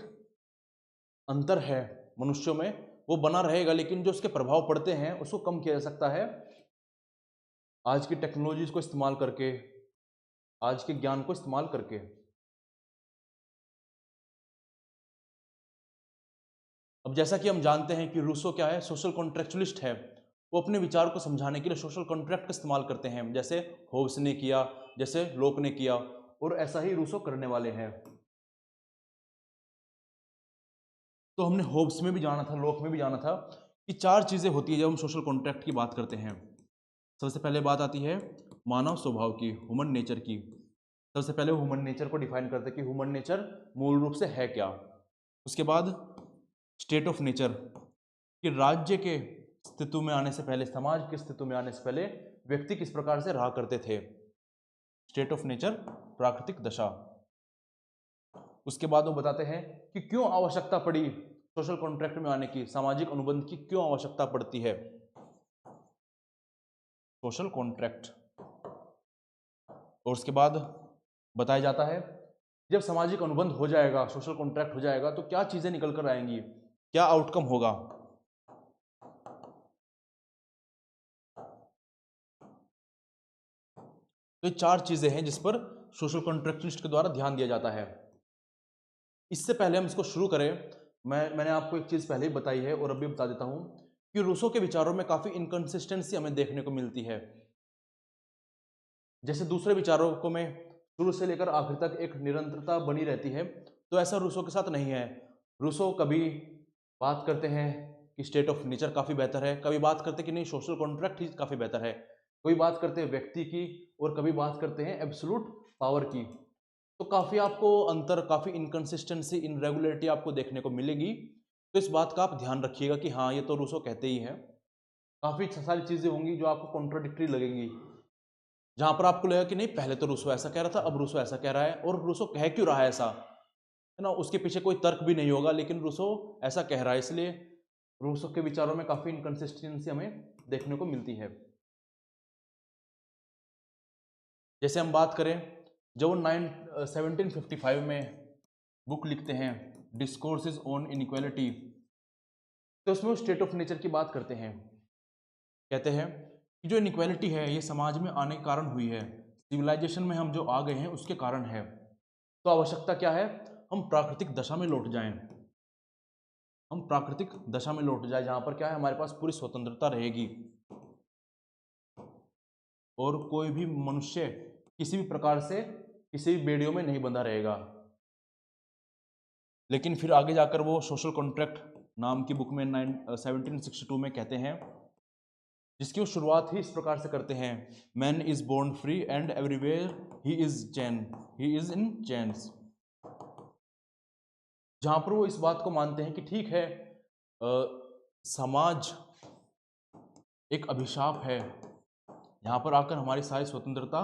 अंतर है मनुष्यों में वो बना रहेगा, लेकिन जो उसके प्रभाव पड़ते हैं उसको कम किया जा सकता है आज की टेक्नोलॉजीज को इस्तेमाल करके, आज के ज्ञान को इस्तेमाल करके। अब जैसा कि हम जानते हैं कि रूसो क्या है, सोशल कॉन्ट्रेक्चुअलिस्ट है। वो अपने विचार को समझाने के लिए सोशल कॉन्ट्रैक्ट का इस्तेमाल करते हैं, जैसे होब्स ने किया, जैसे लोक ने किया, और ऐसा ही रूसो करने वाले हैं। तो हमने होब्स में भी जाना था, लोक में भी जाना था कि चार चीजें होती है जब हम सोशल कॉन्ट्रैक्ट की बात करते हैं। सबसे पहले बात आती है मानव स्वभाव की, ह्यूमन नेचर की। सबसे पहले ह्यूमन नेचर को डिफाइन करते हैं कि ह्यूमन नेचर मूल रूप से है क्या। उसके बाद स्टेट ऑफ नेचर, कि राज्य के अस्तित्व में आने से पहले, समाज के अस्तित्व में आने से पहले व्यक्ति किस प्रकार से रहा करते थे, स्टेट ऑफ नेचर, प्राकृतिक दशा। उसके बाद वो बताते हैं कि क्यों आवश्यकता पड़ी सोशल कॉन्ट्रैक्ट में आने की, सामाजिक अनुबंध की क्यों आवश्यकता पड़ती है, सोशल कॉन्ट्रैक्ट। और उसके बाद बताया जाता है जब सामाजिक अनुबंध हो जाएगा, सोशल कॉन्ट्रैक्ट हो जाएगा, तो क्या चीजें निकल कर आएंगी, क्या आउटकम होगा। तो ये चार चीजें हैं जिस पर सोशल कॉन्ट्रैक्टलिस्ट के द्वारा ध्यान दिया जाता है। इससे पहले हम इसको शुरू करें, मैंने आपको एक चीज पहले ही बताई है और अभी बता देता हूं कि रूसो के विचारों में काफी इनकंसिस्टेंसी हमें देखने को मिलती है। जैसे दूसरे विचारों को में शुरू से लेकर आखिर तक एक निरंतरता बनी रहती है, तो ऐसा रूसो के साथ नहीं है। रूसो कभी बात करते हैं कि स्टेट ऑफ नेचर काफ़ी बेहतर है, कभी बात करते हैं कि नहीं सोशल कॉन्ट्रैक्ट ही काफ़ी बेहतर है, कभी बात करते हैं व्यक्ति की, और कभी बात करते हैं एब्सोल्यूट पावर की। तो काफ़ी आपको अंतर, काफ़ी इनकंसिस्टेंसी, इनरेगुलरिटी आपको देखने को मिलेगी। तो इस बात का आप ध्यान रखिएगा कि हाँ, ये तो रूसो कहते ही हैं। काफ़ी सारी चीज़ें होंगी जो आपको कॉन्ट्राडिक्टरी लगेंगी, जहां पर आपको लगेगा कि नहीं पहले तो रूसो ऐसा कह रहा था, अब रूसो ऐसा कह रहा है, और रूसो कह क्यों रहा है ऐसा, है ना, उसके पीछे कोई तर्क भी नहीं होगा, लेकिन रूसो ऐसा कह रहा है, इसलिए रूसो के विचारों में काफी इनकंसिस्टेंसी हमें देखने को मिलती है। जैसे हम बात करें, जब वो 1755 में बुक लिखते हैं डिस्कोर्सेज ऑन इनइक्वालिटी, तो उसमें वो स्टेट ऑफ नेचर की बात करते हैं। कहते हैं कि जो इनइक्वालिटी है ये समाज में आने के कारण हुई है, सिविलाइजेशन में हम जो आ गए हैं उसके कारण है। तो आवश्यकता क्या है, हम प्राकृतिक दशा में लौट जाएं, हम प्राकृतिक दशा में लौट जाए, जहां पर क्या है, हमारे पास पूरी स्वतंत्रता रहेगी और कोई भी मनुष्य किसी भी प्रकार से किसी भी बेड़ियों में नहीं बंधा रहेगा। लेकिन फिर आगे जाकर वो सोशल कॉन्ट्रैक्ट नाम की बुक में 1762 में कहते हैं जिसकी वो शुरुआत ही इस प्रकार से करते हैं, man is born free and everywhere he is in chains. जहां पर वो इस बात को मानते हैं कि ठीक है, समाज एक अभिशाप है, यहाँ पर आकर हमारी सारी स्वतंत्रता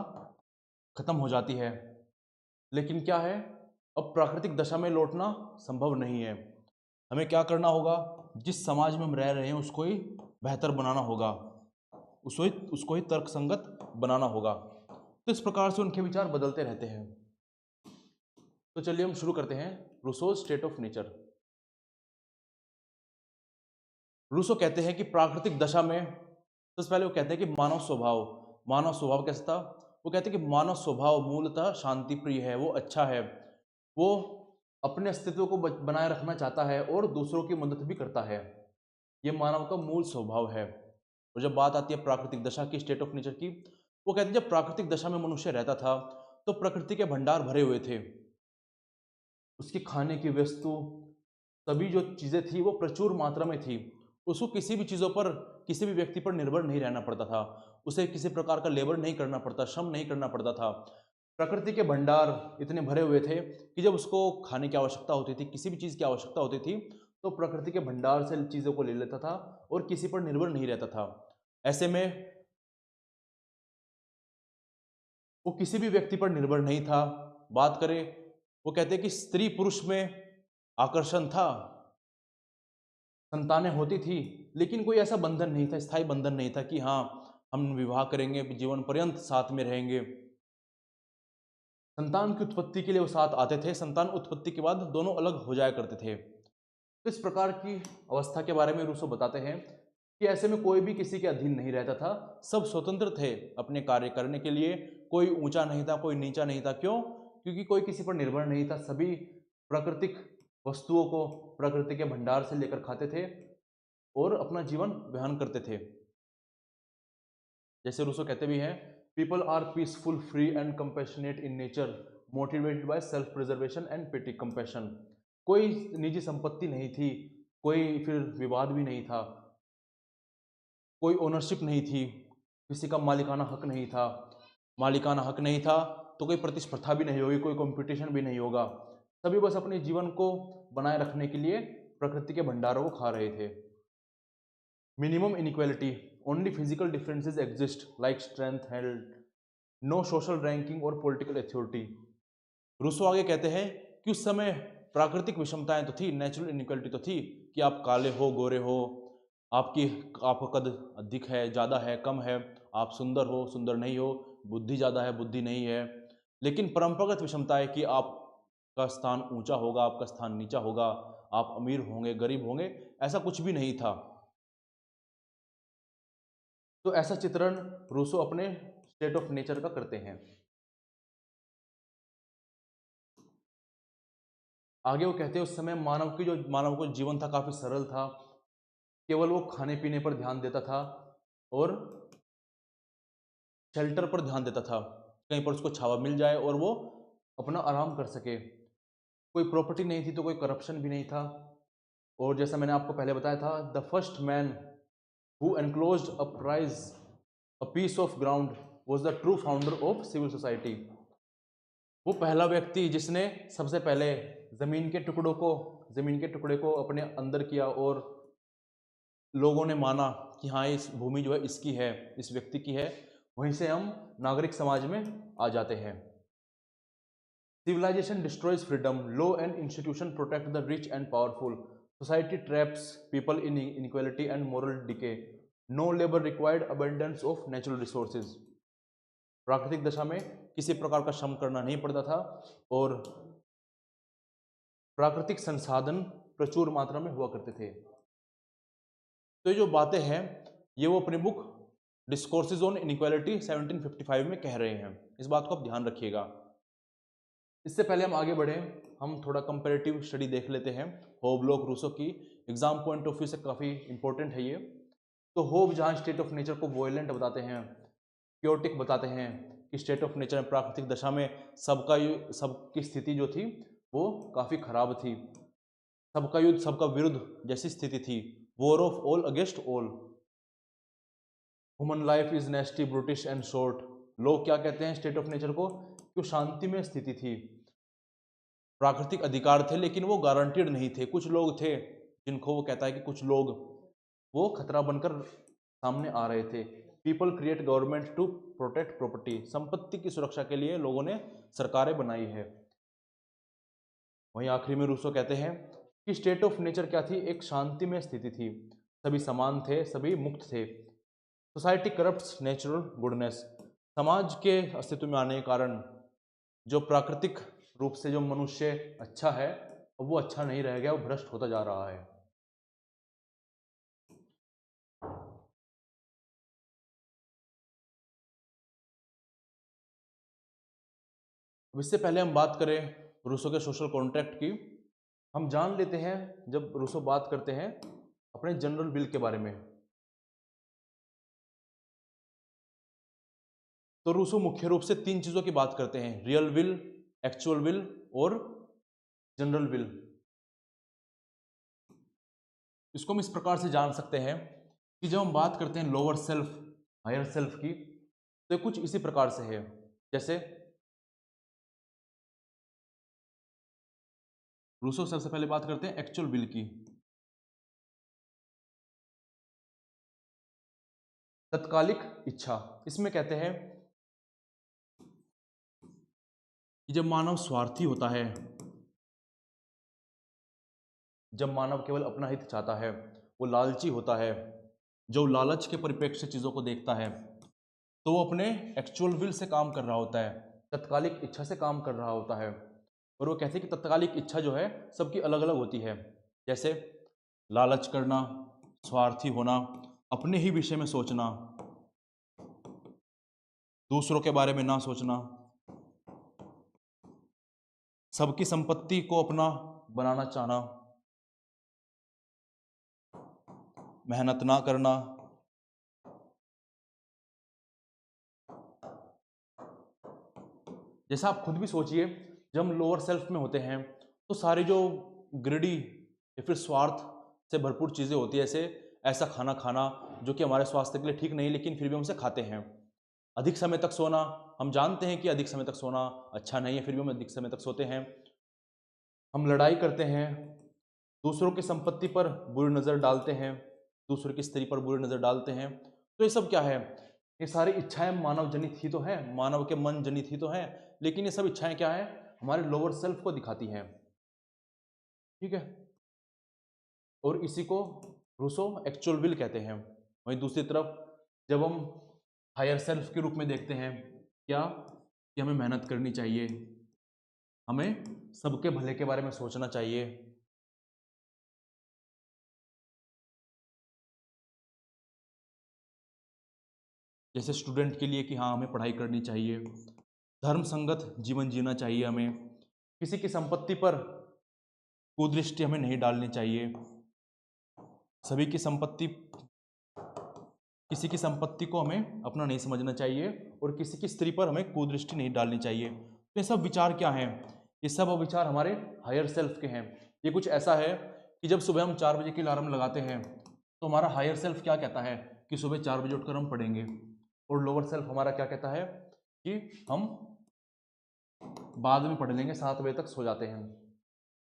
खत्म हो जाती है, लेकिन क्या है, अब प्राकृतिक दशा में लौटना संभव नहीं है। हमें क्या करना होगा, जिस समाज में हम रह रहे हैं उसको ही बेहतर बनाना होगा, उसको ही तर्कसंगत बनाना होगा। तो इस प्रकार से उनके विचार बदलते रहते हैं। तो चलिए हम शुरू करते हैं रूसोज स्टेट ऑफ नेचर। रूसो कहते हैं कि प्राकृतिक दशा में, सबसे पहले वो कहते हैं कि मानव स्वभाव कैसा था। वो कहते हैं कि मानव स्वभाव मूलतः शांति प्रिय है, वो अच्छा है, वो अपने अस्तित्व को बनाए रखना चाहता है और दूसरों की मदद भी करता है, ये मानव का मूल स्वभाव है। और जब बात आती है प्राकृतिक दशा की, स्टेट ऑफ नेचर की, वो कहते हैं जब प्राकृतिक दशा में मनुष्य रहता था तो प्रकृति के भंडार भरे हुए थे, उसकी खाने की वस्तु, सभी जो चीज़ें थी वो प्रचुर मात्रा में थी, उसको किसी भी चीज़ों पर, किसी भी व्यक्ति पर निर्भर नहीं रहना पड़ता था, उसे किसी प्रकार का लेबर नहीं करना पड़ता, श्रम नहीं करना पड़ता था। प्रकृति के भंडार इतने भरे हुए थे कि जब उसको खाने की आवश्यकता होती थी, किसी भी चीज़ की आवश्यकता होती थी, तो प्रकृति के भंडार से चीज़ों को ले लेता था और किसी पर निर्भर नहीं रहता था। ऐसे में वो किसी भी व्यक्ति पर निर्भर नहीं था। बात करें, वो कहते हैं कि स्त्री पुरुष में आकर्षण था, संतानें होती थी, लेकिन कोई ऐसा बंधन नहीं था, स्थायी बंधन नहीं था कि हाँ हम विवाह करेंगे, जीवन पर्यंत साथ में रहेंगे। संतान की उत्पत्ति के लिए वो साथ आते थे, संतान उत्पत्ति के बाद दोनों अलग हो जाया करते थे। तो इस प्रकार की अवस्था के बारे में रूसो बताते हैं कि ऐसे में कोई भी किसी के अधीन नहीं रहता था, सब स्वतंत्र थे अपने कार्य करने के लिए, कोई ऊंचा नहीं था, कोई नीचा नहीं था। क्यों? क्योंकि कोई किसी पर निर्भर नहीं था, सभी प्राकृतिक वस्तुओं को प्रकृति के भंडार से लेकर खाते थे और अपना जीवन वहन करते थे। जैसे रूसो कहते भी हैं, people are peaceful, free and compassionate in nature, motivated by self preservation and pity compassion. कोई निजी संपत्ति नहीं थी, कोई फिर विवाद भी नहीं था, कोई ओनरशिप नहीं थी, किसी का मालिकाना हक नहीं था। मालिकाना हक नहीं था तो कोई प्रतिस्पर्धा भी नहीं होगी, कोई कंपटीशन भी नहीं होगा। सभी बस अपने जीवन को बनाए रखने के लिए प्रकृति के भंडारों को खा रहे थे। Minimum inequality, only physical differences exist like strength, health, no social ranking और पॉलिटिकल अथॉरिटी। रूसो आगे कहते हैं कि उस समय प्राकृतिक विषमताएं तो थी, नेचुरल इनइक्वालिटी तो थी कि आप काले हो, गोरे हो, आपका कद अधिक है, ज़्यादा है, कम है, आप सुंदर हो, सुंदर नहीं हो, बुद्धि ज़्यादा है, बुद्धि नहीं है। लेकिन परंपरागत विषमता है कि आपका स्थान ऊंचा होगा, आपका स्थान नीचा होगा, आप अमीर होंगे, गरीब होंगे, ऐसा कुछ भी नहीं था। तो ऐसा चित्रण रूसो अपने स्टेट ऑफ नेचर का करते हैं। आगे वो कहते हैं उस समय मानव को जीवन था काफी सरल था, केवल वो खाने पीने पर ध्यान देता था और शेल्टर पर ध्यान देता था, कहीं पर उसको छावा मिल जाए और वो अपना आराम कर सके। कोई प्रॉपर्टी नहीं थी तो कोई करप्शन भी नहीं था। और जैसा मैंने आपको पहले बताया था, the first man who enclosed a piece of ground was the true founder of civil society. वो पहला व्यक्ति जिसने सबसे पहले जमीन के टुकड़े को अपने अंदर किया और लोगों ने माना कि हाँ इस भूमि जो है इसकी है, इस व्यक्ति की है, वहीं से हम नागरिक समाज में आ जाते हैं। Civilization destroys freedom, law and institution protect the rich and powerful, society traps people in inequality and moral decay, no labour required, abundance of natural resources. प्राकृतिक दशा में किसी प्रकार का श्रम करना नहीं पड़ता था और प्राकृतिक संसाधन प्रचुर मात्रा में हुआ करते थे। तो ये जो बातें हैं ये वो अपनी बुक डिस्कोर्सेज ऑन इनइक्वालिटी 1755 में कह रहे हैं, इस बात को आप ध्यान रखिएगा। इससे पहले हम आगे बढ़े, हम थोड़ा कंपैरेटिव स्टडी देख लेते हैं होब, लॉक, रूसो की। एग्जाम पॉइंट ऑफ व्यू से काफ़ी इंपॉर्टेंट है ये। तो होब जहाँ स्टेट ऑफ नेचर को वोयलेंट बताते हैं, क्योटिक बताते हैं कि स्टेट ऑफ नेचर में प्राकृतिक दशा में सबकी स्थिति जो थी वो काफ़ी खराब थी, सबका युद्ध सबका विरुद्ध जैसी स्थिति थी, war of all against all. Human life is नेस्टी brutish and short. लोग क्या कहते हैं स्टेट ऑफ नेचर को? कि शांति में स्थिति थी, प्राकृतिक अधिकार थे, लेकिन वो गारंटीड नहीं थे। कुछ लोग थे जिनको वो कहता है कि कुछ लोग वो खतरा बनकर सामने आ रहे थे। People create government to protect property. संपत्ति की सुरक्षा के लिए लोगों ने सरकारें बनाई है। वहीं आखिरी में रूसो कहते हैं कि स्टेट ऑफ नेचर क्या थी? एक शांति में स्थिति थी, सभी समान थे, सभी मुक्त थे। Society corrupts natural goodness. समाज के अस्तित्व में आने के कारण जो प्राकृतिक रूप से जो मनुष्य अच्छा है, वो अच्छा नहीं रह गया, वो भ्रष्ट होता जा रहा है। अब इससे पहले हम बात करें रूसो के सोशल कॉन्ट्रैक्ट की, हम जान लेते हैं जब रूसो बात करते हैं अपने जनरल विल के बारे में। तो रूसो मुख्य रूप से तीन चीजों की बात करते हैं: रियल विल, एक्चुअल विल और जनरल विल। इसको हम इस प्रकार से जान सकते हैं कि जब हम बात करते हैं लोअर सेल्फ, हायर सेल्फ की, तो ये कुछ इसी प्रकार से है। जैसे रूसो सबसे पहले बात करते हैं एक्चुअल विल की। तत्कालिक इच्छा, इसमें कहते हैं कि जब मानव स्वार्थी होता है, जब मानव केवल अपना हित चाहता है, वो लालची होता है, जो लालच के परिप्रेक्ष्य से चीज़ों को देखता है, तो वो अपने एक्चुअल विल से काम कर रहा होता है, तत्कालिक इच्छा से काम कर रहा होता है। और वो कहते हैं कि तत्कालिक इच्छा जो है सबकी अलग अलग होती है। जैसे लालच करना, स्वार्थी होना, अपने ही विषय में सोचना, दूसरों के बारे में ना सोचना, सबकी संपत्ति को अपना बनाना चाहना, मेहनत ना करना, जैसा आप खुद भी सोचिए, जब हम लोअर सेल्फ में होते हैं तो सारी जो ग्रिडी या फिर स्वार्थ से भरपूर चीज़ें होती है, जैसे ऐसा खाना खाना जो कि हमारे स्वास्थ्य के लिए ठीक नहीं, लेकिन फिर भी हम उसे खाते हैं। अधिक समय तक सोना, हम जानते हैं कि अधिक समय तक सोना अच्छा नहीं है, फिर भी हम अधिक समय तक सोते हैं। हम लड़ाई करते हैं, दूसरों की संपत्ति पर बुरी नज़र डालते हैं, दूसरों की स्त्री पर बुरी नज़र डालते हैं। तो ये सब क्या है? ये सारी इच्छाएं मानव जनित ही तो हैं, मानव के मन जनित ही तो हैं, लेकिन ये सब इच्छाएं क्या है? हमारे लोअर सेल्फ को दिखाती हैं। ठीक है, और इसी को रूसो एक्चुअल विल कहते हैं। वहीं दूसरी तरफ जब हम हायर सेल्फ के रूप में देखते हैं, क्या कि हमें मेहनत करनी चाहिए, हमें सबके भले के बारे में सोचना चाहिए, जैसे स्टूडेंट के लिए कि हाँ हमें पढ़ाई करनी चाहिए, धर्म संगत जीवन जीना चाहिए, हमें किसी की संपत्ति पर कुदृष्टि हमें नहीं डालनी चाहिए, सभी की संपत्ति, किसी की संपत्ति को हमें अपना नहीं समझना चाहिए, और किसी की स्त्री पर हमें कुदृष्टि नहीं डालनी चाहिए। तो ये सब विचार क्या हैं? ये सब विचार हमारे हायर सेल्फ के हैं। ये कुछ ऐसा है कि जब सुबह हम 4 बजे की अलार्म लगाते हैं तो हमारा हायर सेल्फ क्या कहता है कि सुबह 4 बजे उठकर हम पढ़ेंगे, और लोअर सेल्फ हमारा क्या कहता है कि हम बाद में पढ़ लेंगे, 7 बजे तक सो जाते हैं।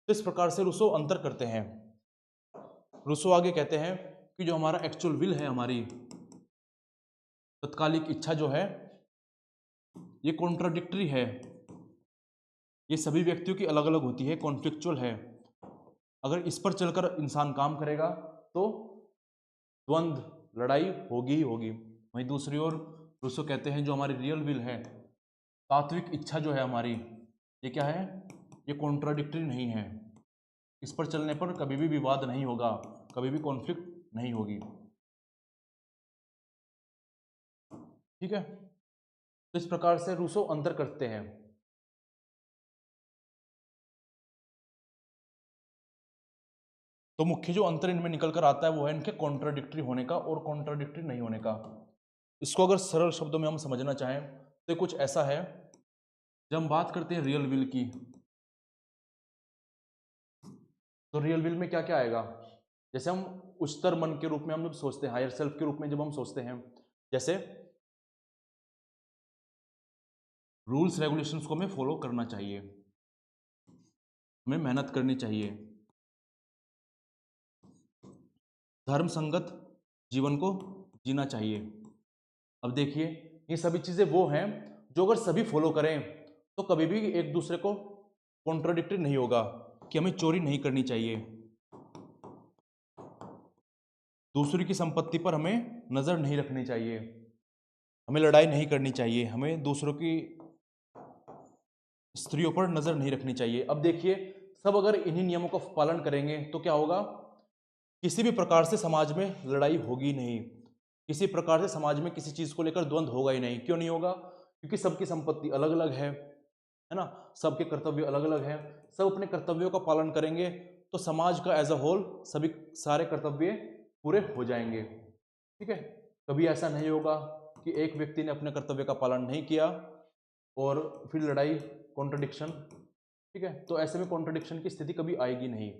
तो इस प्रकार से रूसो अंतर करते हैं। रूसो आगे कहते हैं कि जो हमारा एक्चुअल विल है, हमारी तत्कालिक इच्छा जो है, ये कॉन्ट्राडिक्टरी है, ये सभी व्यक्तियों की अलग अलग होती है, कॉन्फ्लिक्चुअल है। अगर इस पर चलकर इंसान काम करेगा तो द्वंद्व, लड़ाई होगी ही होगी। वहीं दूसरी ओर रूसो कहते हैं जो हमारी रियल विल है, तात्विक इच्छा जो है हमारी, ये क्या है? ये कॉन्ट्राडिक्टरी नहीं है, इस पर चलने पर कभी भी विवाद नहीं होगा, कभी भी कॉन्फ्लिक्ट नहीं होगी। ठीक है, तो इस प्रकार से रूसो अंतर करते हैं। तो मुख्य जो अंतर इनमें निकल कर आता है वो है इनके कॉन्ट्राडिक्टरी होने का और कॉन्ट्राडिक्टरी नहीं होने का। इसको अगर सरल शब्दों में हम समझना चाहें तो कुछ ऐसा है, जब हम बात करते हैं रियल विल की, तो रियल विल में क्या क्या आएगा? जैसे हम उच्चतर मन के रूप में हम जब सोचते हैं, हायर सेल्फ के रूप में जब हम सोचते हैं, जैसे रूल्स रेगुलेशंस को हमें फॉलो करना चाहिए, हमें मेहनत करनी चाहिए, धर्म संगत जीवन को जीना चाहिए। अब देखिए, ये सभी चीजें वो हैं जो अगर सभी फॉलो करें तो कभी भी एक दूसरे को कॉन्ट्राडिक्टरी नहीं होगा कि हमें चोरी नहीं करनी चाहिए, दूसरी की संपत्ति पर हमें नजर नहीं रखनी चाहिए, हमें लड़ाई नहीं करनी चाहिए, हमें दूसरों की स्त्रियों पर नजर नहीं रखनी चाहिए। अब देखिए, सब अगर इन्हीं नियमों का पालन करेंगे तो क्या होगा, किसी भी प्रकार से समाज में लड़ाई होगी नहीं, किसी प्रकार से समाज में किसी चीज को लेकर द्वंद्व होगा ही नहीं। क्यों नहीं होगा? क्योंकि सबकी संपत्ति अलग अलग है ना, सबके कर्तव्य अलग अलग है, सब अपने कर्तव्यों का पालन करेंगे तो समाज का एज अ होल सभी सारे कर्तव्य पूरे हो जाएंगे। ठीक है, कभी ऐसा नहीं होगा कि एक व्यक्ति ने अपने कर्तव्य का पालन नहीं किया और फिर लड़ाई, कॉन्ट्रडिक्शन। ठीक है, तो ऐसे में कॉन्ट्रडिक्शन की स्थिति कभी आएगी नहीं।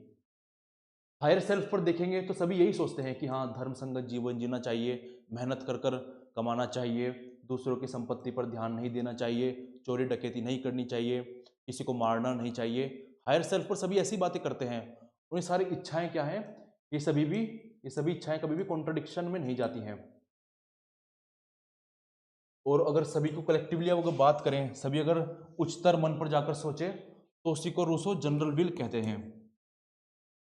हायर सेल्फ पर देखेंगे तो सभी यही सोचते हैं कि हाँ, धर्म संगत जीवन जीना चाहिए, मेहनत कर कर कमाना चाहिए, दूसरों की संपत्ति पर ध्यान नहीं देना चाहिए, चोरी डकैती नहीं करनी चाहिए, किसी को मारना नहीं चाहिए। हायर सेल्फ पर सभी ऐसी बातें करते हैं। उन्हें सारी इच्छाएं क्या हैं, ये सभी इच्छाएं कभी भी कॉन्ट्रडिक्शन में नहीं जाती हैं। और अगर सभी को कलेक्टिवली अगर बात करें, सभी अगर उच्चतर मन पर जाकर सोचे तो उसी को रूसो जनरल विल कहते हैं।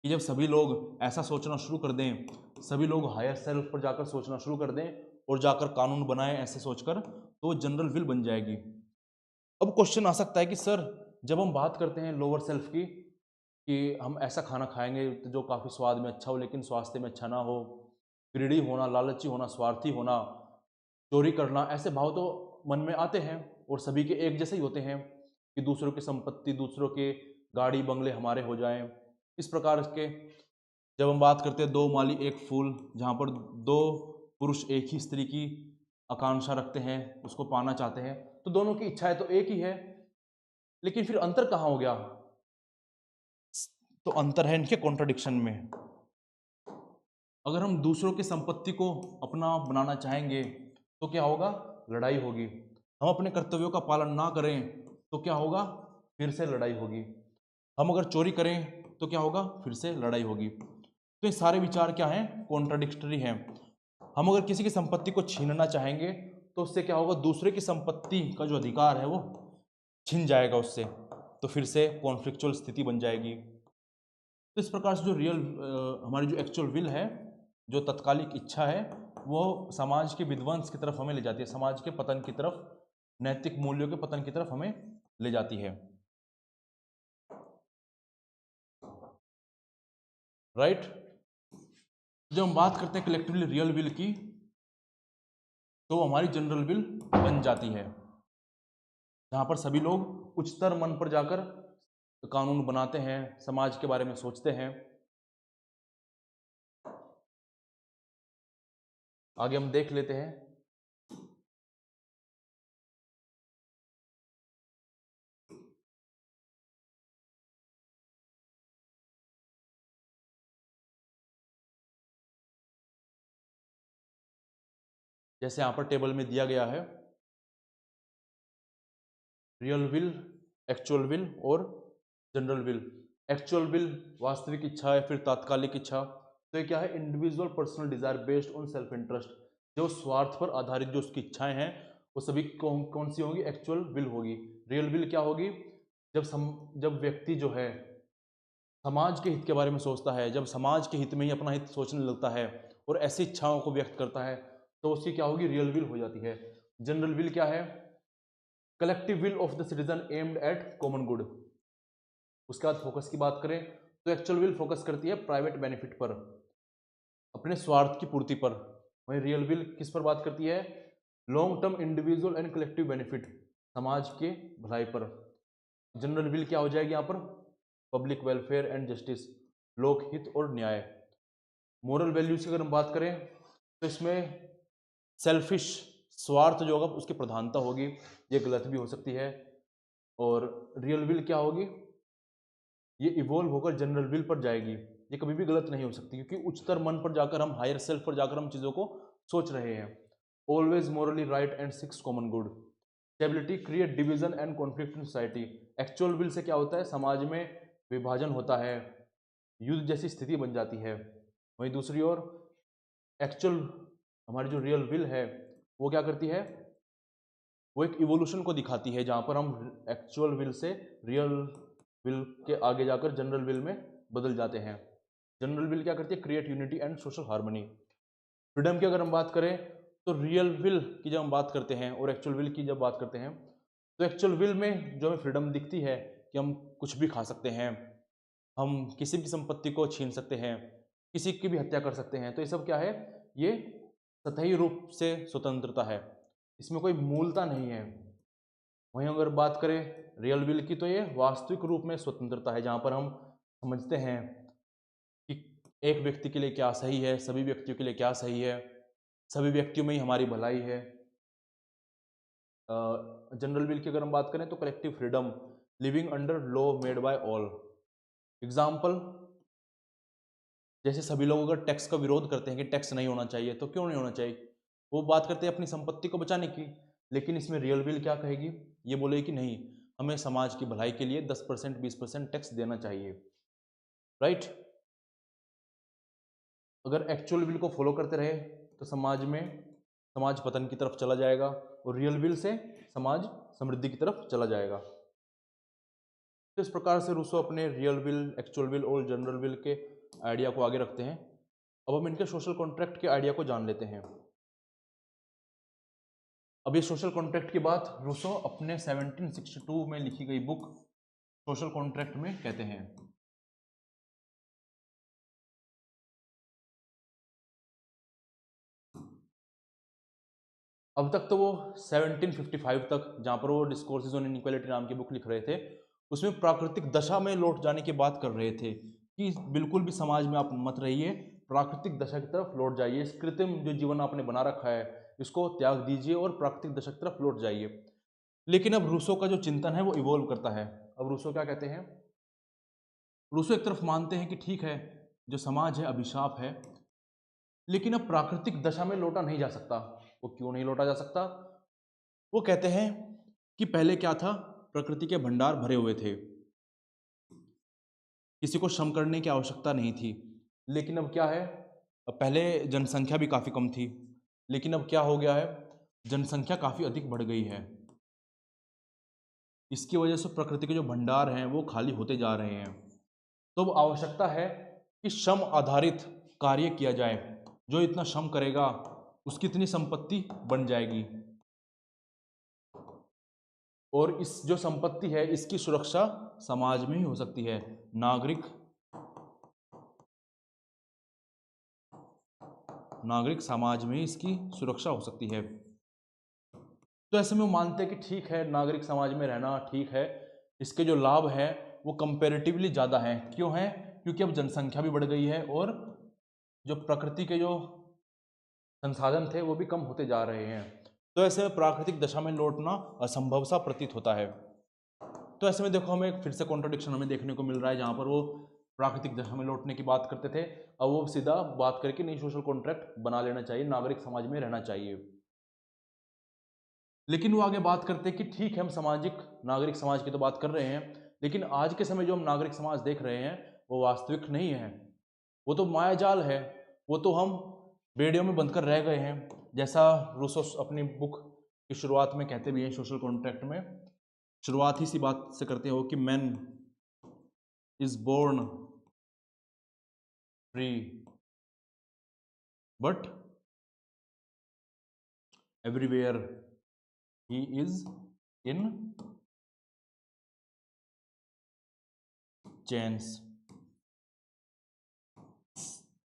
कि जब सभी लोग ऐसा सोचना शुरू कर दें, सभी लोग हायर सेल्फ पर जाकर सोचना शुरू कर दें और जाकर कानून बनाएं ऐसे सोचकर, तो वो जनरल विल बन जाएगी। अब क्वेश्चन आ सकता है कि सर, जब हम बात करते हैं लोअर सेल्फ की कि हम ऐसा खाना खाएंगे तो जो काफ़ी स्वाद में अच्छा हो लेकिन स्वास्थ्य में अच्छा ना हो, ग्रीडी होना, लालची होना, स्वार्थी होना, चोरी करना, ऐसे भाव तो मन में आते हैं और सभी के एक जैसे ही होते हैं कि दूसरों की संपत्ति, दूसरों के गाड़ी बंगले हमारे हो जाएं। इस प्रकार के जब हम बात करते हैं दो माली एक फूल, जहाँ पर दो पुरुष एक ही स्त्री की आकांक्षा रखते हैं, उसको पाना चाहते हैं, तो दोनों की इच्छाएं तो एक ही है, लेकिन फिर अंतर कहाँ हो गया? तो अंतर है इनके कॉन्ट्रडिक्शन में। अगर हम दूसरों की संपत्ति को अपना बनाना चाहेंगे तो क्या होगा? लड़ाई होगी। हम अपने कर्तव्यों का पालन ना करें तो क्या होगा? फिर से लड़ाई होगी। हम अगर चोरी करें तो क्या होगा? फिर से लड़ाई होगी। तो ये सारे विचार क्या हैं? कॉन्ट्राडिक्टरी हैं। हम अगर किसी की संपत्ति को छीनना चाहेंगे तो उससे क्या होगा? दूसरे की संपत्ति का जो अधिकार है वो छीन जाएगा उससे, तो फिर से कॉन्फ्लिक्चुअल स्थिति बन जाएगी। तो इस प्रकार से जो हमारी जो एक्चुअल विल है, जो तत्कालिक इच्छा है, वो समाज के विध्वंस की तरफ हमें ले जाती है, समाज के पतन की तरफ, नैतिक मूल्यों के पतन की तरफ हमें ले जाती है। राइट? जब हम बात करते हैं कलेक्टिवली रियल विल की, तो हमारी जनरल विल बन जाती है, जहां पर सभी लोग उच्चतर मन पर जाकर कानून बनाते हैं, समाज के बारे में सोचते हैं। आगे हम देख लेते हैं। जैसे यहां पर टेबल में दिया गया है, रियल विल, एक्चुअल विल और जनरल विल। एक्चुअल विल वास्तविक इच्छा है, फिर तात्कालिक इच्छा। तो ये क्या है? Individual personal desire based on self interest. जो स्वार्थ पर आधारित जो उसकी इच्छाएं हैं वो सभी कौन सी होगी? एक्चुअल विल होगी। रियल विल क्या होगी? जब व्यक्ति जो है समाज के हित के बारे में सोचता है, जब समाज के हित में ही अपना हित सोचने लगता है और ऐसी इच्छाओं को व्यक्त करता है, तो उसकी क्या होगी? रियल विल हो जाती है। जनरल विल क्या है? Collective will of the citizen aimed at common good. उसके बाद फोकस की बात करें तो एक्चुअल विल फोकस करती है प्राइवेट बेनिफिट पर, अपने स्वार्थ की पूर्ति पर। वहीं रियल विल किस पर बात करती है? Long term individual and collective benefit, समाज के भलाई पर। जनरल विल क्या हो जाएगी यहाँ पर? पब्लिक वेलफेयर एंड जस्टिस, लोकहित और न्याय। मोरल वैल्यूज की अगर हम बात करें तो इसमें सेल्फिश, स्वार्थ जो होगा उसकी प्रधानता होगी, ये गलत भी हो सकती है। और रियल विल क्या होगी? ये इवोल्व होकर जनरल विल पर जाएगी, ये कभी भी गलत नहीं हो सकती, क्योंकि उच्चतर मन पर जाकर हम, हायर सेल्फ पर जाकर हम चीज़ों को सोच रहे हैं। Always Morli right and six common good. Stability create division and conflict in society. Actual will say क्या होता है, समाज में विभाजन होता है, युद्ध जैसी स्थिति बन जाती है। वहीं दूसरी ओर एक्चुअल हमारी जो रियल विल है वो क्या करती है, वो एक इवोल्यूशन को दिखाती है, जहाँ पर हम actual will say real will के आगे जाकर जनरल विल में बदल जाते हैं। जनरल विल क्या करती है, create unity and social harmony. Freedom की अगर हम बात करें तो रियल विल की जब हम बात करते हैं और एक्चुअल विल की जब बात करते हैं, तो एक्चुअल विल में जो हमें फ्रीडम दिखती है कि हम कुछ भी खा सकते हैं, हम किसी भी संपत्ति को छीन सकते हैं, किसी की भी हत्या कर सकते हैं, तो ये सब क्या है, ये सतही रूप से स्वतंत्रता है, इसमें कोई मूलता नहीं है। वहीं अगर बात करें रियल विल की, तो ये वास्तविक रूप में स्वतंत्रता है, जहाँ पर हम समझते हैं कि एक व्यक्ति के लिए क्या सही है, सभी व्यक्तियों के लिए क्या सही है, सभी व्यक्तियों में ही हमारी भलाई है। जनरल विल की अगर हम बात करें तो collective freedom, living under law made by all. Example, जैसे सभी लोग अगर टैक्स का विरोध करते हैं कि टैक्स नहीं होना चाहिए, तो क्यों नहीं होना चाहिए, वो बात करते हैं अपनी संपत्ति को बचाने की, लेकिन इसमें रियल विल क्या कहेगी, ये बोलेगी कि नहीं, हमें समाज की भलाई के लिए 10% 20% टैक्स देना चाहिए, राइट। अगर एक्चुअल विल को फॉलो करते रहे तो समाज पतन की तरफ चला जाएगा, और रियल विल से समाज समृद्धि की तरफ चला जाएगा। तो इस प्रकार से रूसो अपने रियल विल, एक्चुअल विल और जनरल विल के आइडिया को आगे रखते हैं। अब हम इनके सोशल कॉन्ट्रैक्ट के आइडिया को जान लेते हैं। अब ये सोशल कॉन्ट्रैक्ट की बात रूसो अपने 1762 में लिखी गई बुक सोशल कॉन्ट्रैक्ट में कहते हैं। अब तक तो वो 1755 तक, जहाँ पर वो डिस्कोर्सेस ऑन इनइक्वालिटी नाम की बुक लिख रहे थे, उसमें प्राकृतिक दशा में लौट जाने की बात कर रहे थे कि बिल्कुल भी समाज में आप मत रहिए, प्राकृतिक दशा की तरफ लौट जाइए, इस कृत्रिम जो जीवन आपने बना रखा है इसको त्याग दीजिए और प्राकृतिक दशा की तरफ लौट जाइए। लेकिन अब रूसो का जो चिंतन है वो इवॉल्व करता है। अब रूसो क्या कहते हैं, रूसो एक तरफ मानते हैं कि ठीक है, जो समाज है अभिशाप है, लेकिन अब प्राकृतिक दशा में लौटा नहीं जा सकता। वो क्यों नहीं लौटा जा सकता, वो कहते हैं कि पहले क्या था, प्रकृति के भंडार भरे हुए थे, किसी को श्रम करने की आवश्यकता नहीं थी। लेकिन अब क्या है, अब पहले जनसंख्या भी काफ़ी कम थी, लेकिन अब क्या हो गया है, जनसंख्या काफ़ी अधिक बढ़ गई है। इसकी वजह से प्रकृति के जो भंडार हैं वो खाली होते जा रहे हैं। तो अब आवश्यकता है कि श्रम आधारित कार्य किया जाए, जो इतना श्रम करेगा उसकी इतनी संपत्ति बन जाएगी, और इस जो संपत्ति है इसकी सुरक्षा समाज में ही हो सकती है, नागरिक समाज में इसकी सुरक्षा हो सकती है। तो ऐसे में वो मानते हैं कि ठीक है, नागरिक समाज में रहना ठीक है, इसके जो लाभ हैं वो कंपैरेटिवली ज़्यादा हैं। क्यों हैं, क्योंकि अब जनसंख्या भी बढ़ गई है और जो प्रकृति के जो संसाधन थे वो भी कम होते जा रहे हैं। तो ऐसे में प्राकृतिक दशा में लौटना असंभव सा प्रतीत होता है। तो ऐसे में देखो, हमें फिर से कॉन्ट्रडिक्शन हमें देखने को मिल रहा है, जहाँ पर वो प्राकृतिक दशा में लौटने की बात करते थे, अब वो सीधा बात करके नहीं, सोशल कॉन्ट्रैक्ट बना लेना चाहिए, नागरिक समाज में रहना चाहिए। लेकिन वो आगे बात करते हैं कि ठीक है, हम सामाजिक नागरिक समाज की तो बात कर रहे हैं, लेकिन आज के समय जो हम नागरिक समाज देख रहे हैं वो वास्तविक नहीं है, वो तो मायाजाल है, वो तो हम बेड़ियों में बंद कर रह गए हैं। जैसा रूसो अपनी बुक की शुरुआत में कहते भी हैं, सोशल कॉन्ट्रैक्ट में शुरुआत ही सी बात से करते हो कि man is born free but everywhere he is in chains.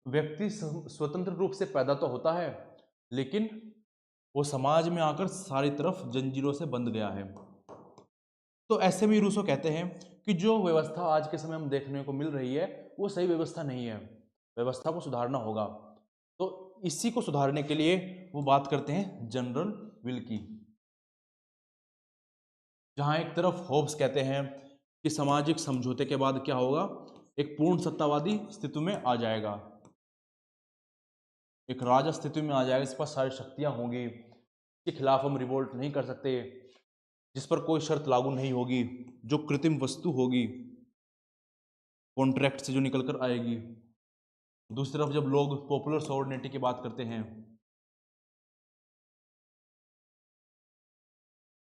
व्यक्ति स्वतंत्र रूप से पैदा तो होता है, लेकिन वो समाज में आकर सारी तरफ जंजीरों से बंध गया है। तो ऐसे में रूसो कहते हैं कि जो व्यवस्था आज के समय हम देखने को मिल रही है वो सही व्यवस्था नहीं है, व्यवस्था को सुधारना होगा। तो इसी को सुधारने के लिए वो बात करते हैं जनरल विल की, जहां एक तरफ होब्स कहते हैं कि सामाजिक समझौते के बाद क्या होगा, एक पूर्ण सत्तावादी स्थिति में आ जाएगा, एक राज स्थिति में आ जाएगा, इस पर सारी शक्तियां होंगी, के खिलाफ हम रिवोल्ट नहीं कर सकते, जिस पर कोई शर्त लागू नहीं होगी, जो कृत्रिम वस्तु होगी कॉन्ट्रैक्ट से जो निकल कर आएगी। दूसरी तरफ जब लोग पॉपुलर सॉवरेनिटी की बात करते हैं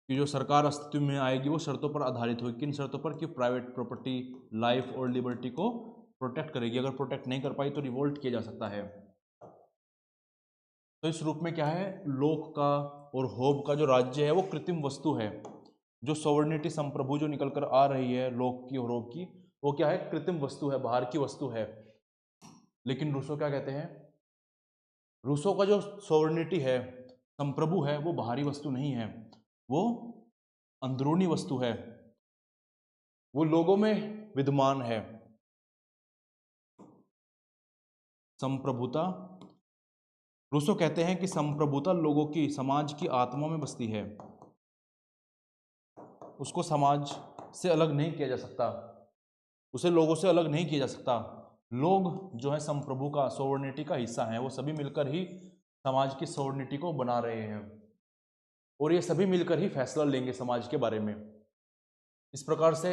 कि जो सरकार अस्तित्व में आएगी वो शर्तों पर आधारित होगी। किन शर्तों पर? कि प्राइवेट प्रॉपर्टी, लाइफ और लिबर्टी को प्रोटेक्ट करेगी। अगर प्रोटेक्ट नहीं कर पाई तो रिवोल्ट किया जा सकता है। तो इस रूप में क्या है, लोक का और होब का जो राज्य है वो कृत्रिम वस्तु है। जो सॉवरेनिटी संप्रभु जो निकल कर आ रही है लोक की और होब की, वो क्या है, कृत्रिम वस्तु है, बाहर की वस्तु है। लेकिन रूसो क्या कहते हैं, रूसो का जो सॉवरेनिटी है, संप्रभु है, वो बाहरी वस्तु नहीं है, वो अंदरूनी वस्तु है, वो लोगों में विद्यमान है। संप्रभुता, रूसो कहते हैं कि संप्रभुता लोगों की, समाज की आत्मा में बसती है, उसको समाज से अलग नहीं किया जा सकता, उसे लोगों से अलग नहीं किया जा सकता। लोग जो है संप्रभु का, सॉवरेनिटी का हिस्सा हैं, वो सभी मिलकर ही समाज की सॉवरेनिटी को बना रहे हैं और ये सभी मिलकर ही फैसला लेंगे समाज के बारे में। इस प्रकार से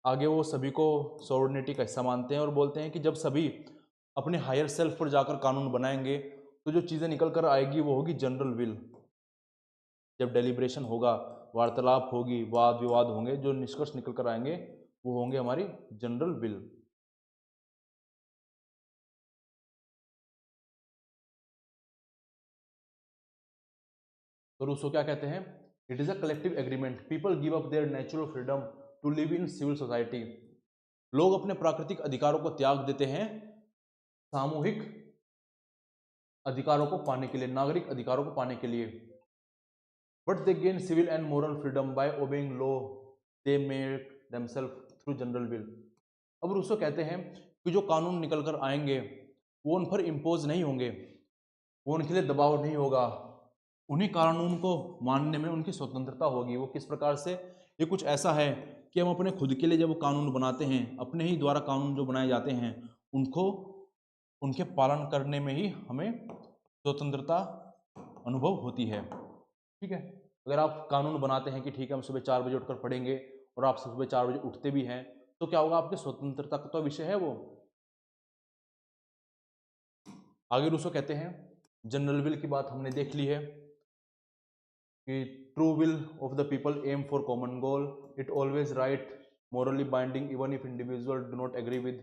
आगे वो सभी को सॉवरेनिटी का हिस्सा मानते हैं और बोलते हैं कि जब सभी अपने हायर सेल्फ पर जाकर कानून बनाएंगे तो जो चीज़ें निकल कर आएगी वो होगी जनरल विल। जब डेलिब्रेशन होगा, वार्तालाप होगी, वाद विवाद होंगे, जो निष्कर्ष निकल कर आएंगे वो होंगे हमारी जनरल विल। तो रूसो क्या कहते हैं, it is a collective agreement, people give up their natural freedom to live in civil society. लोग अपने प्राकृतिक अधिकारों को त्याग देते हैं सामूहिक अधिकारों को पाने के लिए, नागरिक अधिकारों को पाने के लिए। But they gain civil and moral freedom by obeying law they make themselves through general will. अब रूसो कहते हैं कि जो कानून निकल कर आएंगे वो उन पर इम्पोज नहीं होंगे, वो उनके लिए दबाव नहीं होगा, उन्हीं कानून को मानने में उनकी स्वतंत्रता होगी। वो किस प्रकार से, ये कुछ ऐसा है कि हम अपने खुद के लिए जब वो कानून बनाते हैं, अपने ही द्वारा कानून जो बनाए जाते हैं उनको, उनके पालन करने में ही हमें स्वतंत्रता अनुभव होती है। ठीक है, अगर आप कानून बनाते हैं कि ठीक है हम सुबह 4 बजे उठकर पढ़ेंगे और आप सुबह 4 बजे उठते भी हैं, तो क्या होगा, आपकी स्वतंत्रता का तो विषय है वो। आगे रूसो कहते हैं, जनरल विल की बात हमने देख ली है कि true will of the people aim for common goal, it always right, morally binding even if individuals do not agree with.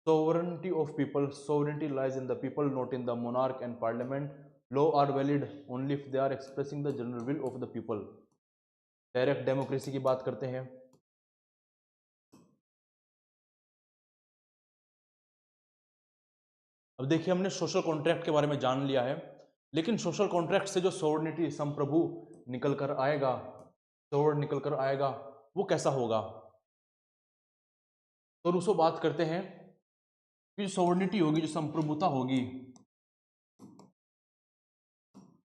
Sovereignty of people, sovereignty lies in the people, not in the monarch and parliament. Law are valid only if they are expressing the general will of the people. Direct democracy की बात करते हैं। अब देखिए हमने social contract के बारे में जान लिया है, लेकिन सोशल कॉन्ट्रैक्ट से जो सॉवरेनिटी, संप्रभु निकल कर आएगा, सॉवरेन निकल कर आएगा, वो कैसा होगा। तो रूसो बात करते हैं कि जो सॉवरेनिटी होगी, जो संप्रभुता होगी,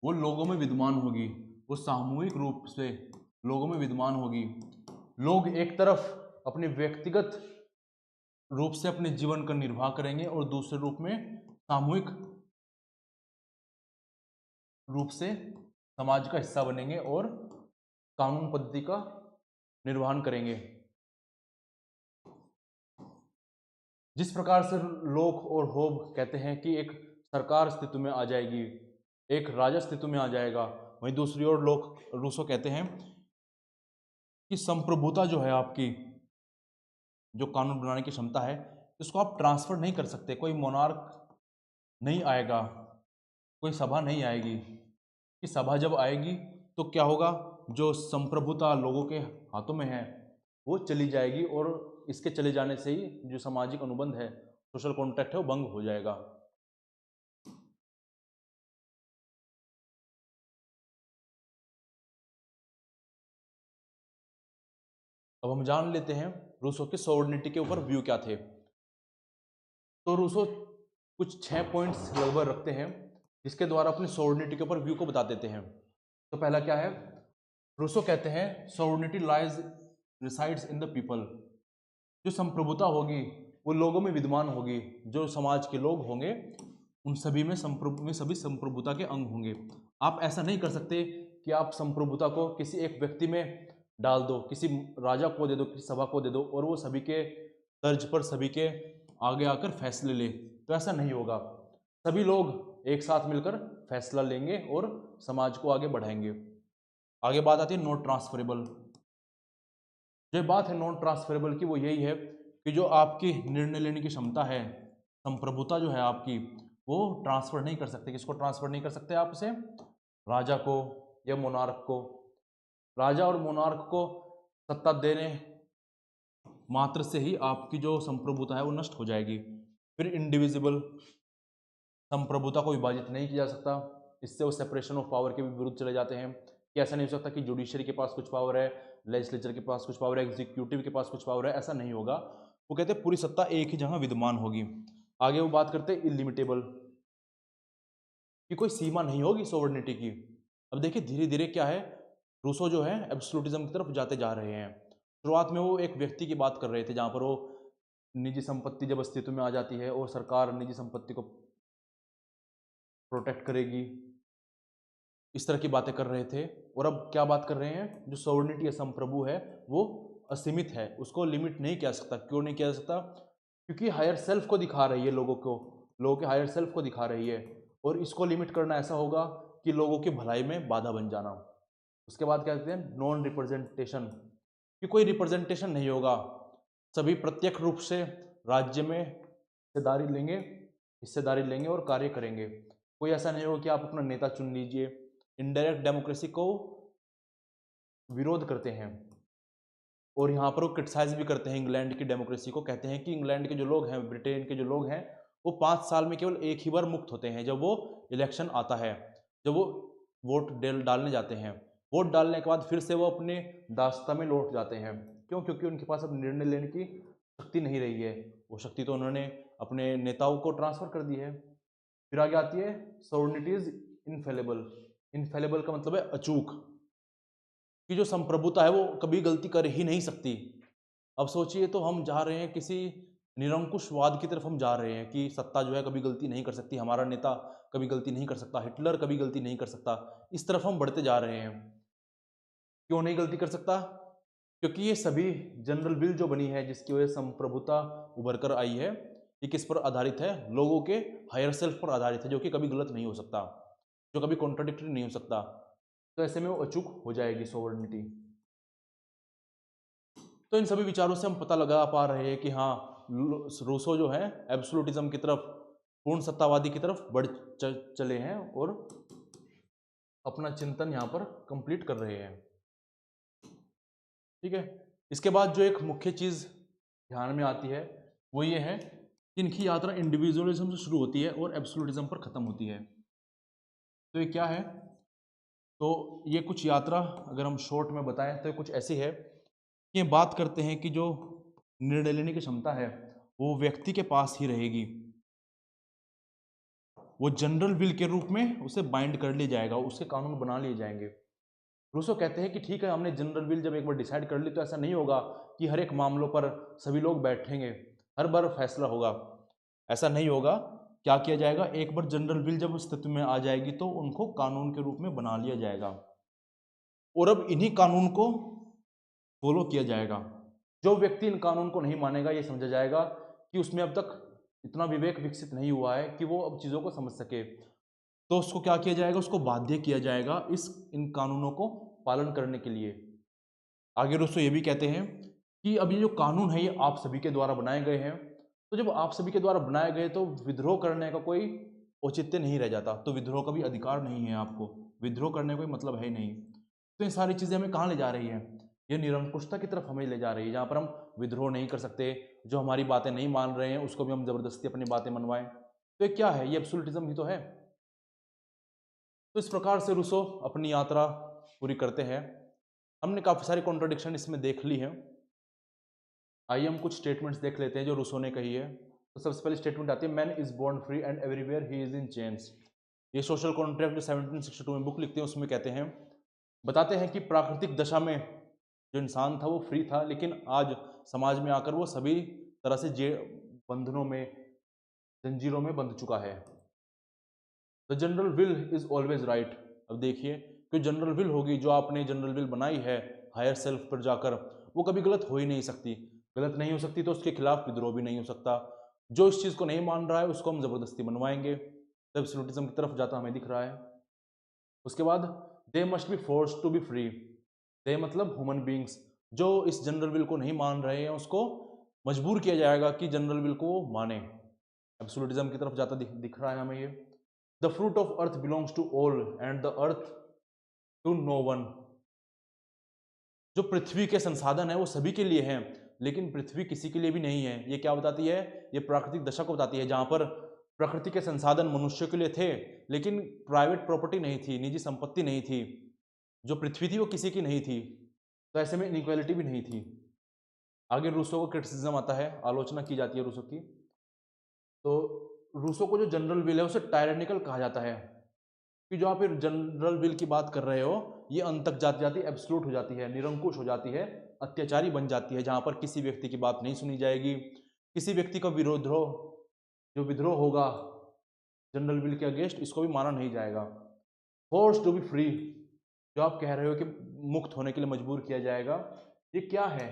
वो लोगों में विद्यमान होगी, वो सामूहिक रूप से लोगों में विद्यमान होगी। लोग एक तरफ अपने व्यक्तिगत रूप से अपने जीवन का निर्वाह करेंगे और दूसरे रूप में सामूहिक रूप से समाज का हिस्सा बनेंगे और कानून पद्धति का निर्वहन करेंगे। जिस प्रकार से लोक और होब कहते हैं कि एक सरकार अस्तित्व में आ जाएगी, एक राजा अस्तित्व में आ जाएगा, वहीं दूसरी ओर लोग, रूसो कहते हैं कि संप्रभुता जो है आपकी, जो कानून बनाने की क्षमता है, इसको आप ट्रांसफर नहीं कर सकते। कोई मोनार्क नहीं आएगा, कोई सभा नहीं आएगी कि सभा जब आएगी तो क्या होगा, जो संप्रभुता लोगों के हाथों में है वो चली जाएगी और इसके चले जाने से ही जो सामाजिक अनुबंध है, सोशल कॉन्ट्रैक्ट है, वो भंग हो जाएगा। अब हम जान लेते हैं रूसो के सॉवरेनिटी के ऊपर व्यू क्या थे। तो रूसो कुछ 6 पॉइंट्स लगभग रखते हैं जिसके द्वारा अपनी सॉवरेनिटी के ऊपर व्यू को बता देते हैं। तो पहला क्या है, रूसो कहते हैं sovereignty lies resides in the people. जो संप्रभुता होगी वो लोगों में विद्यमान होगी, जो समाज के लोग होंगे उन सभी में सभी संप्रभुता के अंग होंगे। आप ऐसा नहीं कर सकते कि आप संप्रभुता को किसी एक व्यक्ति में डाल दो, किसी राजा को दे दो, किसी सभा को दे दो और वो सभी के तर्ज पर सभी के आगे आकर फैसले ले। तो ऐसा नहीं होगा। सभी लोग एक साथ मिलकर फैसला लेंगे और समाज को आगे बढ़ाएंगे। आगे बात आती है नॉन ट्रांसफरेबल। जो बात है नॉन ट्रांसफरेबल की वो यही है कि जो आपकी निर्णय लेने की क्षमता है, संप्रभुता जो है आपकी, वो ट्रांसफर नहीं कर सकते। किसको ट्रांसफर नहीं कर सकते आप उसे? राजा को या मोनार्क को। राजा और मोनार्क को सत्ता देने मात्र से ही आपकी जो संप्रभुता है वो नष्ट हो जाएगी। फिर इंडिविजिबल, संप्रभुता को विभाजित नहीं किया जा सकता। इससे वो सेपरेशन ऑफ पावर के भी विरुद्ध चले जाते हैं कि ऐसा नहीं हो सकता कि जुडिशरी के पास कुछ पावर है, लेजिस्लेचर के पास कुछ पावर है, एग्जीक्यूटिव के पास कुछ पावर है, ऐसा नहीं होगा। वो कहते हैं पूरी सत्ता एक ही जगह विद्यमान होगी। आगे वो बात करते हैं इलिमिटेबल, कि कोई सीमा नहीं होगी सॉवरेनिटी की। अब देखिए धीरे धीरे क्या है, रूसो जो है एब्सोल्यूटिज्म की तरफ जाते जा रहे हैं। शुरुआत में वो एक व्यक्ति की बात कर रहे थे जहां पर वो निजी संपत्ति जब अस्तित्व में आ जाती है और सरकार निजी संपत्ति को प्रोटेक्ट करेगी, इस तरह की बातें कर रहे थे। और अब क्या बात कर रहे हैं, जो सॉवरेनिटी या संप्रभु है वो असीमित है, उसको लिमिट नहीं किया जा सकता। क्यों नहीं किया जा सकता? क्योंकि हायर सेल्फ को दिखा रही है, लोगों के हायर सेल्फ को दिखा रही है। और इसको लिमिट करना ऐसा होगा कि लोगों की भलाई में बाधा बन जाना। उसके बाद क्या कहते हैं, नॉन रिप्रेजेंटेशन, कि कोई रिप्रेजेंटेशन नहीं होगा। सभी प्रत्यक्ष रूप से राज्य में हिस्सेदारी लेंगे और कार्य करेंगे। कोई ऐसा नहीं होगा कि आप अपना नेता चुन लीजिए। इनडायरेक्ट डेमोक्रेसी को विरोध करते हैं और यहाँ पर वो क्रिटिसाइज भी करते हैं इंग्लैंड की डेमोक्रेसी को। कहते हैं कि इंग्लैंड के जो लोग हैं, ब्रिटेन के जो लोग हैं, वो 5 साल में केवल एक ही बार मुक्त होते हैं, जब वो इलेक्शन आता है, जब वो वोट डालने जाते हैं। वोट डालने के बाद फिर से वो अपने दास्ता में लौट जाते हैं। क्यों? क्योंकि उनके पास अब निर्णय लेने की शक्ति नहीं रही है। वो शक्ति तो उन्होंने अपने नेताओं को ट्रांसफर कर दी है। फिर आगे आती है सॉवरेनिटी इज इनफेलेबल। इनफेलेबल का मतलब है अचूक, कि जो संप्रभुता है वो कभी गलती कर ही नहीं सकती। अब सोचिए, तो हम जा रहे हैं किसी निरंकुशवाद की तरफ, हम जा रहे हैं कि सत्ता जो है कभी गलती नहीं कर सकती, हमारा नेता कभी गलती नहीं कर सकता, हिटलर कभी गलती नहीं कर सकता। इस तरफ हम बढ़ते जा रहे हैं। क्यों नहीं गलती कर सकता? क्योंकि ये सभी जनरल विल जो बनी है, जिसकी वजह से संप्रभुता उभर कर आई है, ये किस पर आधारित है? लोगों के हायर सेल्फ पर आधारित है, जो कि कभी गलत नहीं हो सकता, जो कभी कॉन्ट्राडिक्टरी नहीं हो सकता। तो ऐसे में वो अचूक हो जाएगी सॉवरेनिटी। तो इन सभी विचारों से हम पता लगा पा रहे हैं कि हाँ, रूसो जो है एब्सोल्यूटिज्म की तरफ, पूर्ण सत्तावादी की तरफ बढ़ चले हैं और अपना चिंतन यहाँ पर कंप्लीट कर रहे हैं। ठीक है। इसके बाद जो एक मुख्य चीज ध्यान में आती है वो ये है कि इनकी यात्रा इंडिविजुअलिज्म से शुरू होती है और एब्सोल्यूटिज्म पर खत्म होती है। तो ये क्या है? तो ये कुछ यात्रा अगर हम शॉर्ट में बताएं तो ये कुछ ऐसी है कि बात करते हैं कि जो निर्णय लेने की क्षमता है वो व्यक्ति के पास ही रहेगी, वो जनरल विल के रूप में उसे बाइंड कर लिया जाएगा, उसके कानून बना लिए जाएंगे। रूसो कहते हैं कि ठीक है, हमने जनरल विल जब एक बार डिसाइड कर ली तो ऐसा नहीं होगा कि हर एक मामलों पर सभी लोग बैठेंगे, हर बार फैसला होगा। ऐसा नहीं होगा। क्या किया जाएगा? एक बार जनरल विल जब अस्तित्व में आ जाएगी तो उनको कानून के रूप में बना लिया जाएगा और अब इन्हीं कानून को फॉलो किया जाएगा। जो व्यक्ति इन कानून को नहीं मानेगा, ये समझा जाएगा कि उसमें अब तक इतना विवेक विकसित नहीं हुआ है कि वो अब चीज़ों को समझ सके। तो उसको क्या किया जाएगा? उसको बाध्य किया जाएगा इन कानूनों को पालन करने के लिए। आगे रूसो ये भी कहते हैं कि अब ये जो कानून है ये आप सभी के द्वारा बनाए गए हैं। तो जब आप सभी के द्वारा बनाए गए तो विद्रोह करने का कोई औचित्य नहीं रह जाता, तो विद्रोह का भी अधिकार नहीं है आपको, विद्रोह करने का कोई मतलब है ही नहीं। तो ये सारी चीज़ें हमें कहाँ ले जा रही है? ये निरंकुशता की तरफ हमें ले जा रही है, जहाँ पर हम विद्रोह नहीं कर सकते, जो हमारी बातें नहीं मान रहे हैं उसको भी हम जबरदस्ती अपनी बातें मनवाएं। तो ये क्या है? ये एब्सोल्यूटिज्म ही तो है। तो इस प्रकार से रूसो अपनी यात्रा पूरी करते हैं। हमने काफ़ी सारी कॉन्ट्रडिक्शन इसमें देख ली है। आइए हम कुछ स्टेटमेंट्स देख लेते हैं जो रूसो ने कही है। तो सबसे पहली स्टेटमेंट आती है, man is born free and everywhere he is in chains. ये सोशल कॉन्ट्रैक्ट जो 1762 में बुक लिखते हैं उसमें कहते हैं, बताते हैं कि प्राकृतिक दशा में जो इंसान था वो फ्री था, लेकिन आज समाज में आकर वो सभी तरह से बंधनों में, जंजीरों में बंध चुका है। The general will is always right. अब देखिए कि जनरल विल होगी, जो आपने जनरल विल बनाई है हायर सेल्फ पर जाकर, वो कभी गलत हो ही नहीं सकती। गलत नहीं हो सकती तो उसके खिलाफ विद्रोह भी नहीं हो सकता। जो इस चीज़ को नहीं मान रहा है उसको हम ज़बरदस्ती बनवाएंगे। तो एब्सोल्यूटिज्म की तरफ जाता हमें दिख रहा है। उसके बाद they must be forced to be free. They मतलब ह्यूमन बींग्स, जो इस जनरल विल को नहीं मान रहे हैं उसको मजबूर किया जाएगा कि जनरल विल को माने। एब्सोल्यूटिज्म की तरफ जाता दिख रहा है हमें ये। The fruit of earth belongs to all and the earth to no one. जो पृथ्वी के संसाधन है वो सभी के लिए हैं, लेकिन पृथ्वी किसी के लिए भी नहीं है। ये क्या बताती है? ये प्राकृतिक दशा को बताती है, जहां पर प्रकृति के संसाधन मनुष्य के लिए थे, लेकिन प्राइवेट प्रॉपर्टी नहीं थी, निजी संपत्ति नहीं थी। जो पृथ्वी थी वो किसी की नहीं थी, तो ऐसे में इनइक्वालिटी भी नहीं थी। आगे रूसो का क्रिटिसिज्म आता है, आलोचना की जाती है रूसो की। तो रूसो को जो जनरल विल है उसे टायरेनिकल कहा जाता है, कि जो आप जनरल विल की बात कर रहे हो ये अंत तक जाती जाती एब्सोल्यूट हो जाती है, निरंकुश हो जाती है, अत्याचारी बन जाती है, जहां पर किसी व्यक्ति की बात नहीं सुनी जाएगी। किसी व्यक्ति का जो विद्रोह होगा जनरल विल के अगेंस्ट, इसको भी माना नहीं जाएगा। फोर्स टू बी फ्री, जो आप कह रहे हो कि मुक्त होने के लिए मजबूर किया जाएगा, ये क्या है?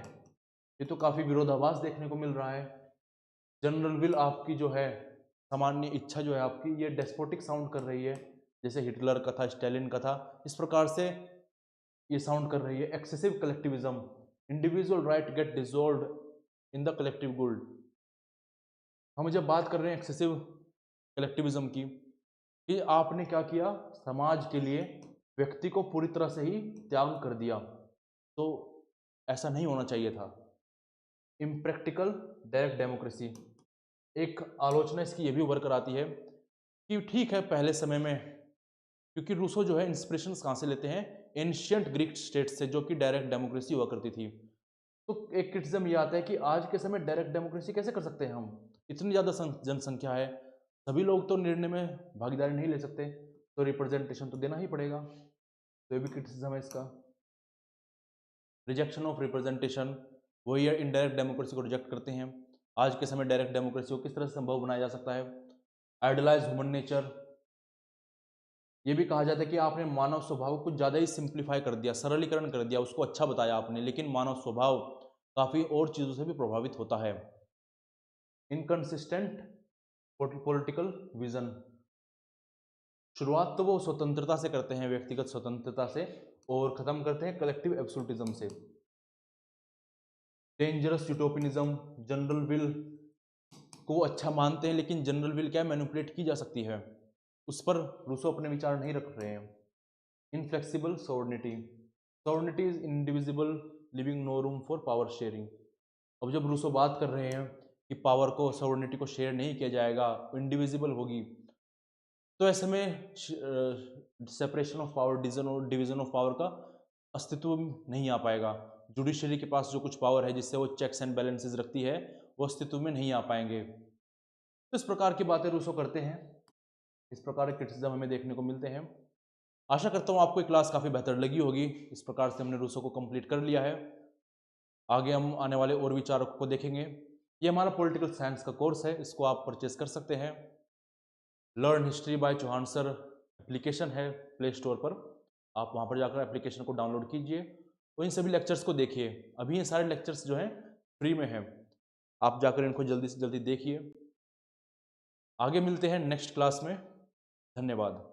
ये तो काफी विरोधाभास देखने को मिल रहा है। जनरल विल आपकी जो है, सामान्य इच्छा जो है आपकी, ये डेस्पोटिक साउंड कर रही है, जैसे हिटलर का था, स्टालिन का था, इस प्रकार से ये साउंड कर रही है। Excessive collectivism, individual right get dissolved in the collective good. हम जब बात कर रहे हैं एक्सेसिव कलेक्टिविज्म की, कि आपने क्या किया, समाज के लिए व्यक्ति को पूरी तरह से ही त्याग कर दिया, तो ऐसा नहीं होना चाहिए था। इम्प्रैक्टिकल डायरेक्ट डेमोक्रेसी, एक आलोचना इसकी ये भी उभर कर आती है कि ठीक है पहले समय में, क्योंकि रूसो जो है इंस्पिरेशन कहाँ से लेते हैं, एंशियंट ग्रीक स्टेट से, जो कि डायरेक्ट डेमोक्रेसी हुआ करती थी। तो एक क्रिटिसिज्म ये आता है कि आज के समय डायरेक्ट डेमोक्रेसी कैसे कर सकते हैं हम, इतनी ज़्यादा जनसंख्या है, सभी लोग तो निर्णय में भागीदारी नहीं ले सकते, तो रिप्रेजेंटेशन तो देना ही पड़ेगा। तो ये भी क्रिटिसिज्म है इसका। रिजेक्शन ऑफ रिप्रेजेंटेशन, वही है इनडायरेक्ट डेमोक्रेसी को रिजेक्ट करते हैं। आज के समय डायरेक्ट डेमोक्रेसी को किस तरह से संभव बनाया जा सकता है? आइडलाइज ह्यूमन नेचर, ये भी कहा जाता है कि आपने मानव स्वभाव को कुछ ज़्यादा ही सिंप्लीफाई कर दिया, सरलीकरण कर दिया, उसको अच्छा बताया आपने, लेकिन मानव स्वभाव काफ़ी और चीज़ों से भी प्रभावित होता है। इनकंसिस्टेंट पॉलिटिकल विजन, शुरुआत तो वो स्वतंत्रता से करते हैं, व्यक्तिगत स्वतंत्रता से, और ख़त्म करते हैं कलेक्टिव एब्सोल्यूटिज्म से। डेंजरस यूटोपियनिज्म, जनरल विल को अच्छा मानते हैं, लेकिन जनरल विल क्या मैनिपुलेट की जा सकती है, उस पर रूसो अपने विचार नहीं रख रहे हैं। Inflexible sovereignty, sovereignty is indivisible living no room for power sharing. अब जब रूसो बात कर रहे हैं कि पावर को, सॉवर्निटी को शेयर नहीं किया जाएगा, इंडिविजिबल होगी, तो ऐसे में separation of power, division of power का अस्तित्व नहीं आ पाएगा। जुडिशरी के पास जो कुछ पावर है जिससे वो चेक्स एंड बैलेंसेस रखती है, वो अस्तित्व में नहीं आ पाएंगे। तो इस प्रकार की बातें रूसो करते हैं, इस प्रकार के क्रिटिसिज्म हमें देखने को मिलते हैं। आशा करता हूँ आपको ये क्लास काफ़ी बेहतर लगी होगी। इस प्रकार से हमने रूसो को कंप्लीट कर लिया है। आगे हम आने वाले और विचारकों को देखेंगे। ये हमारा पॉलिटिकल साइंस का कोर्स है, इसको आप परचेज कर सकते हैं। Learn history by Chauhan sir application है प्ले स्टोर पर, आप वहाँ पर जाकर एप्लीकेशन को डाउनलोड कीजिए और इन सभी लेक्चर्स को देखिए। अभी ये सारे लेक्चर्स जो हैं फ्री में हैं, आप जाकर इनको जल्दी से जल्दी देखिए। आगे मिलते हैं नेक्स्ट क्लास में। धन्यवाद।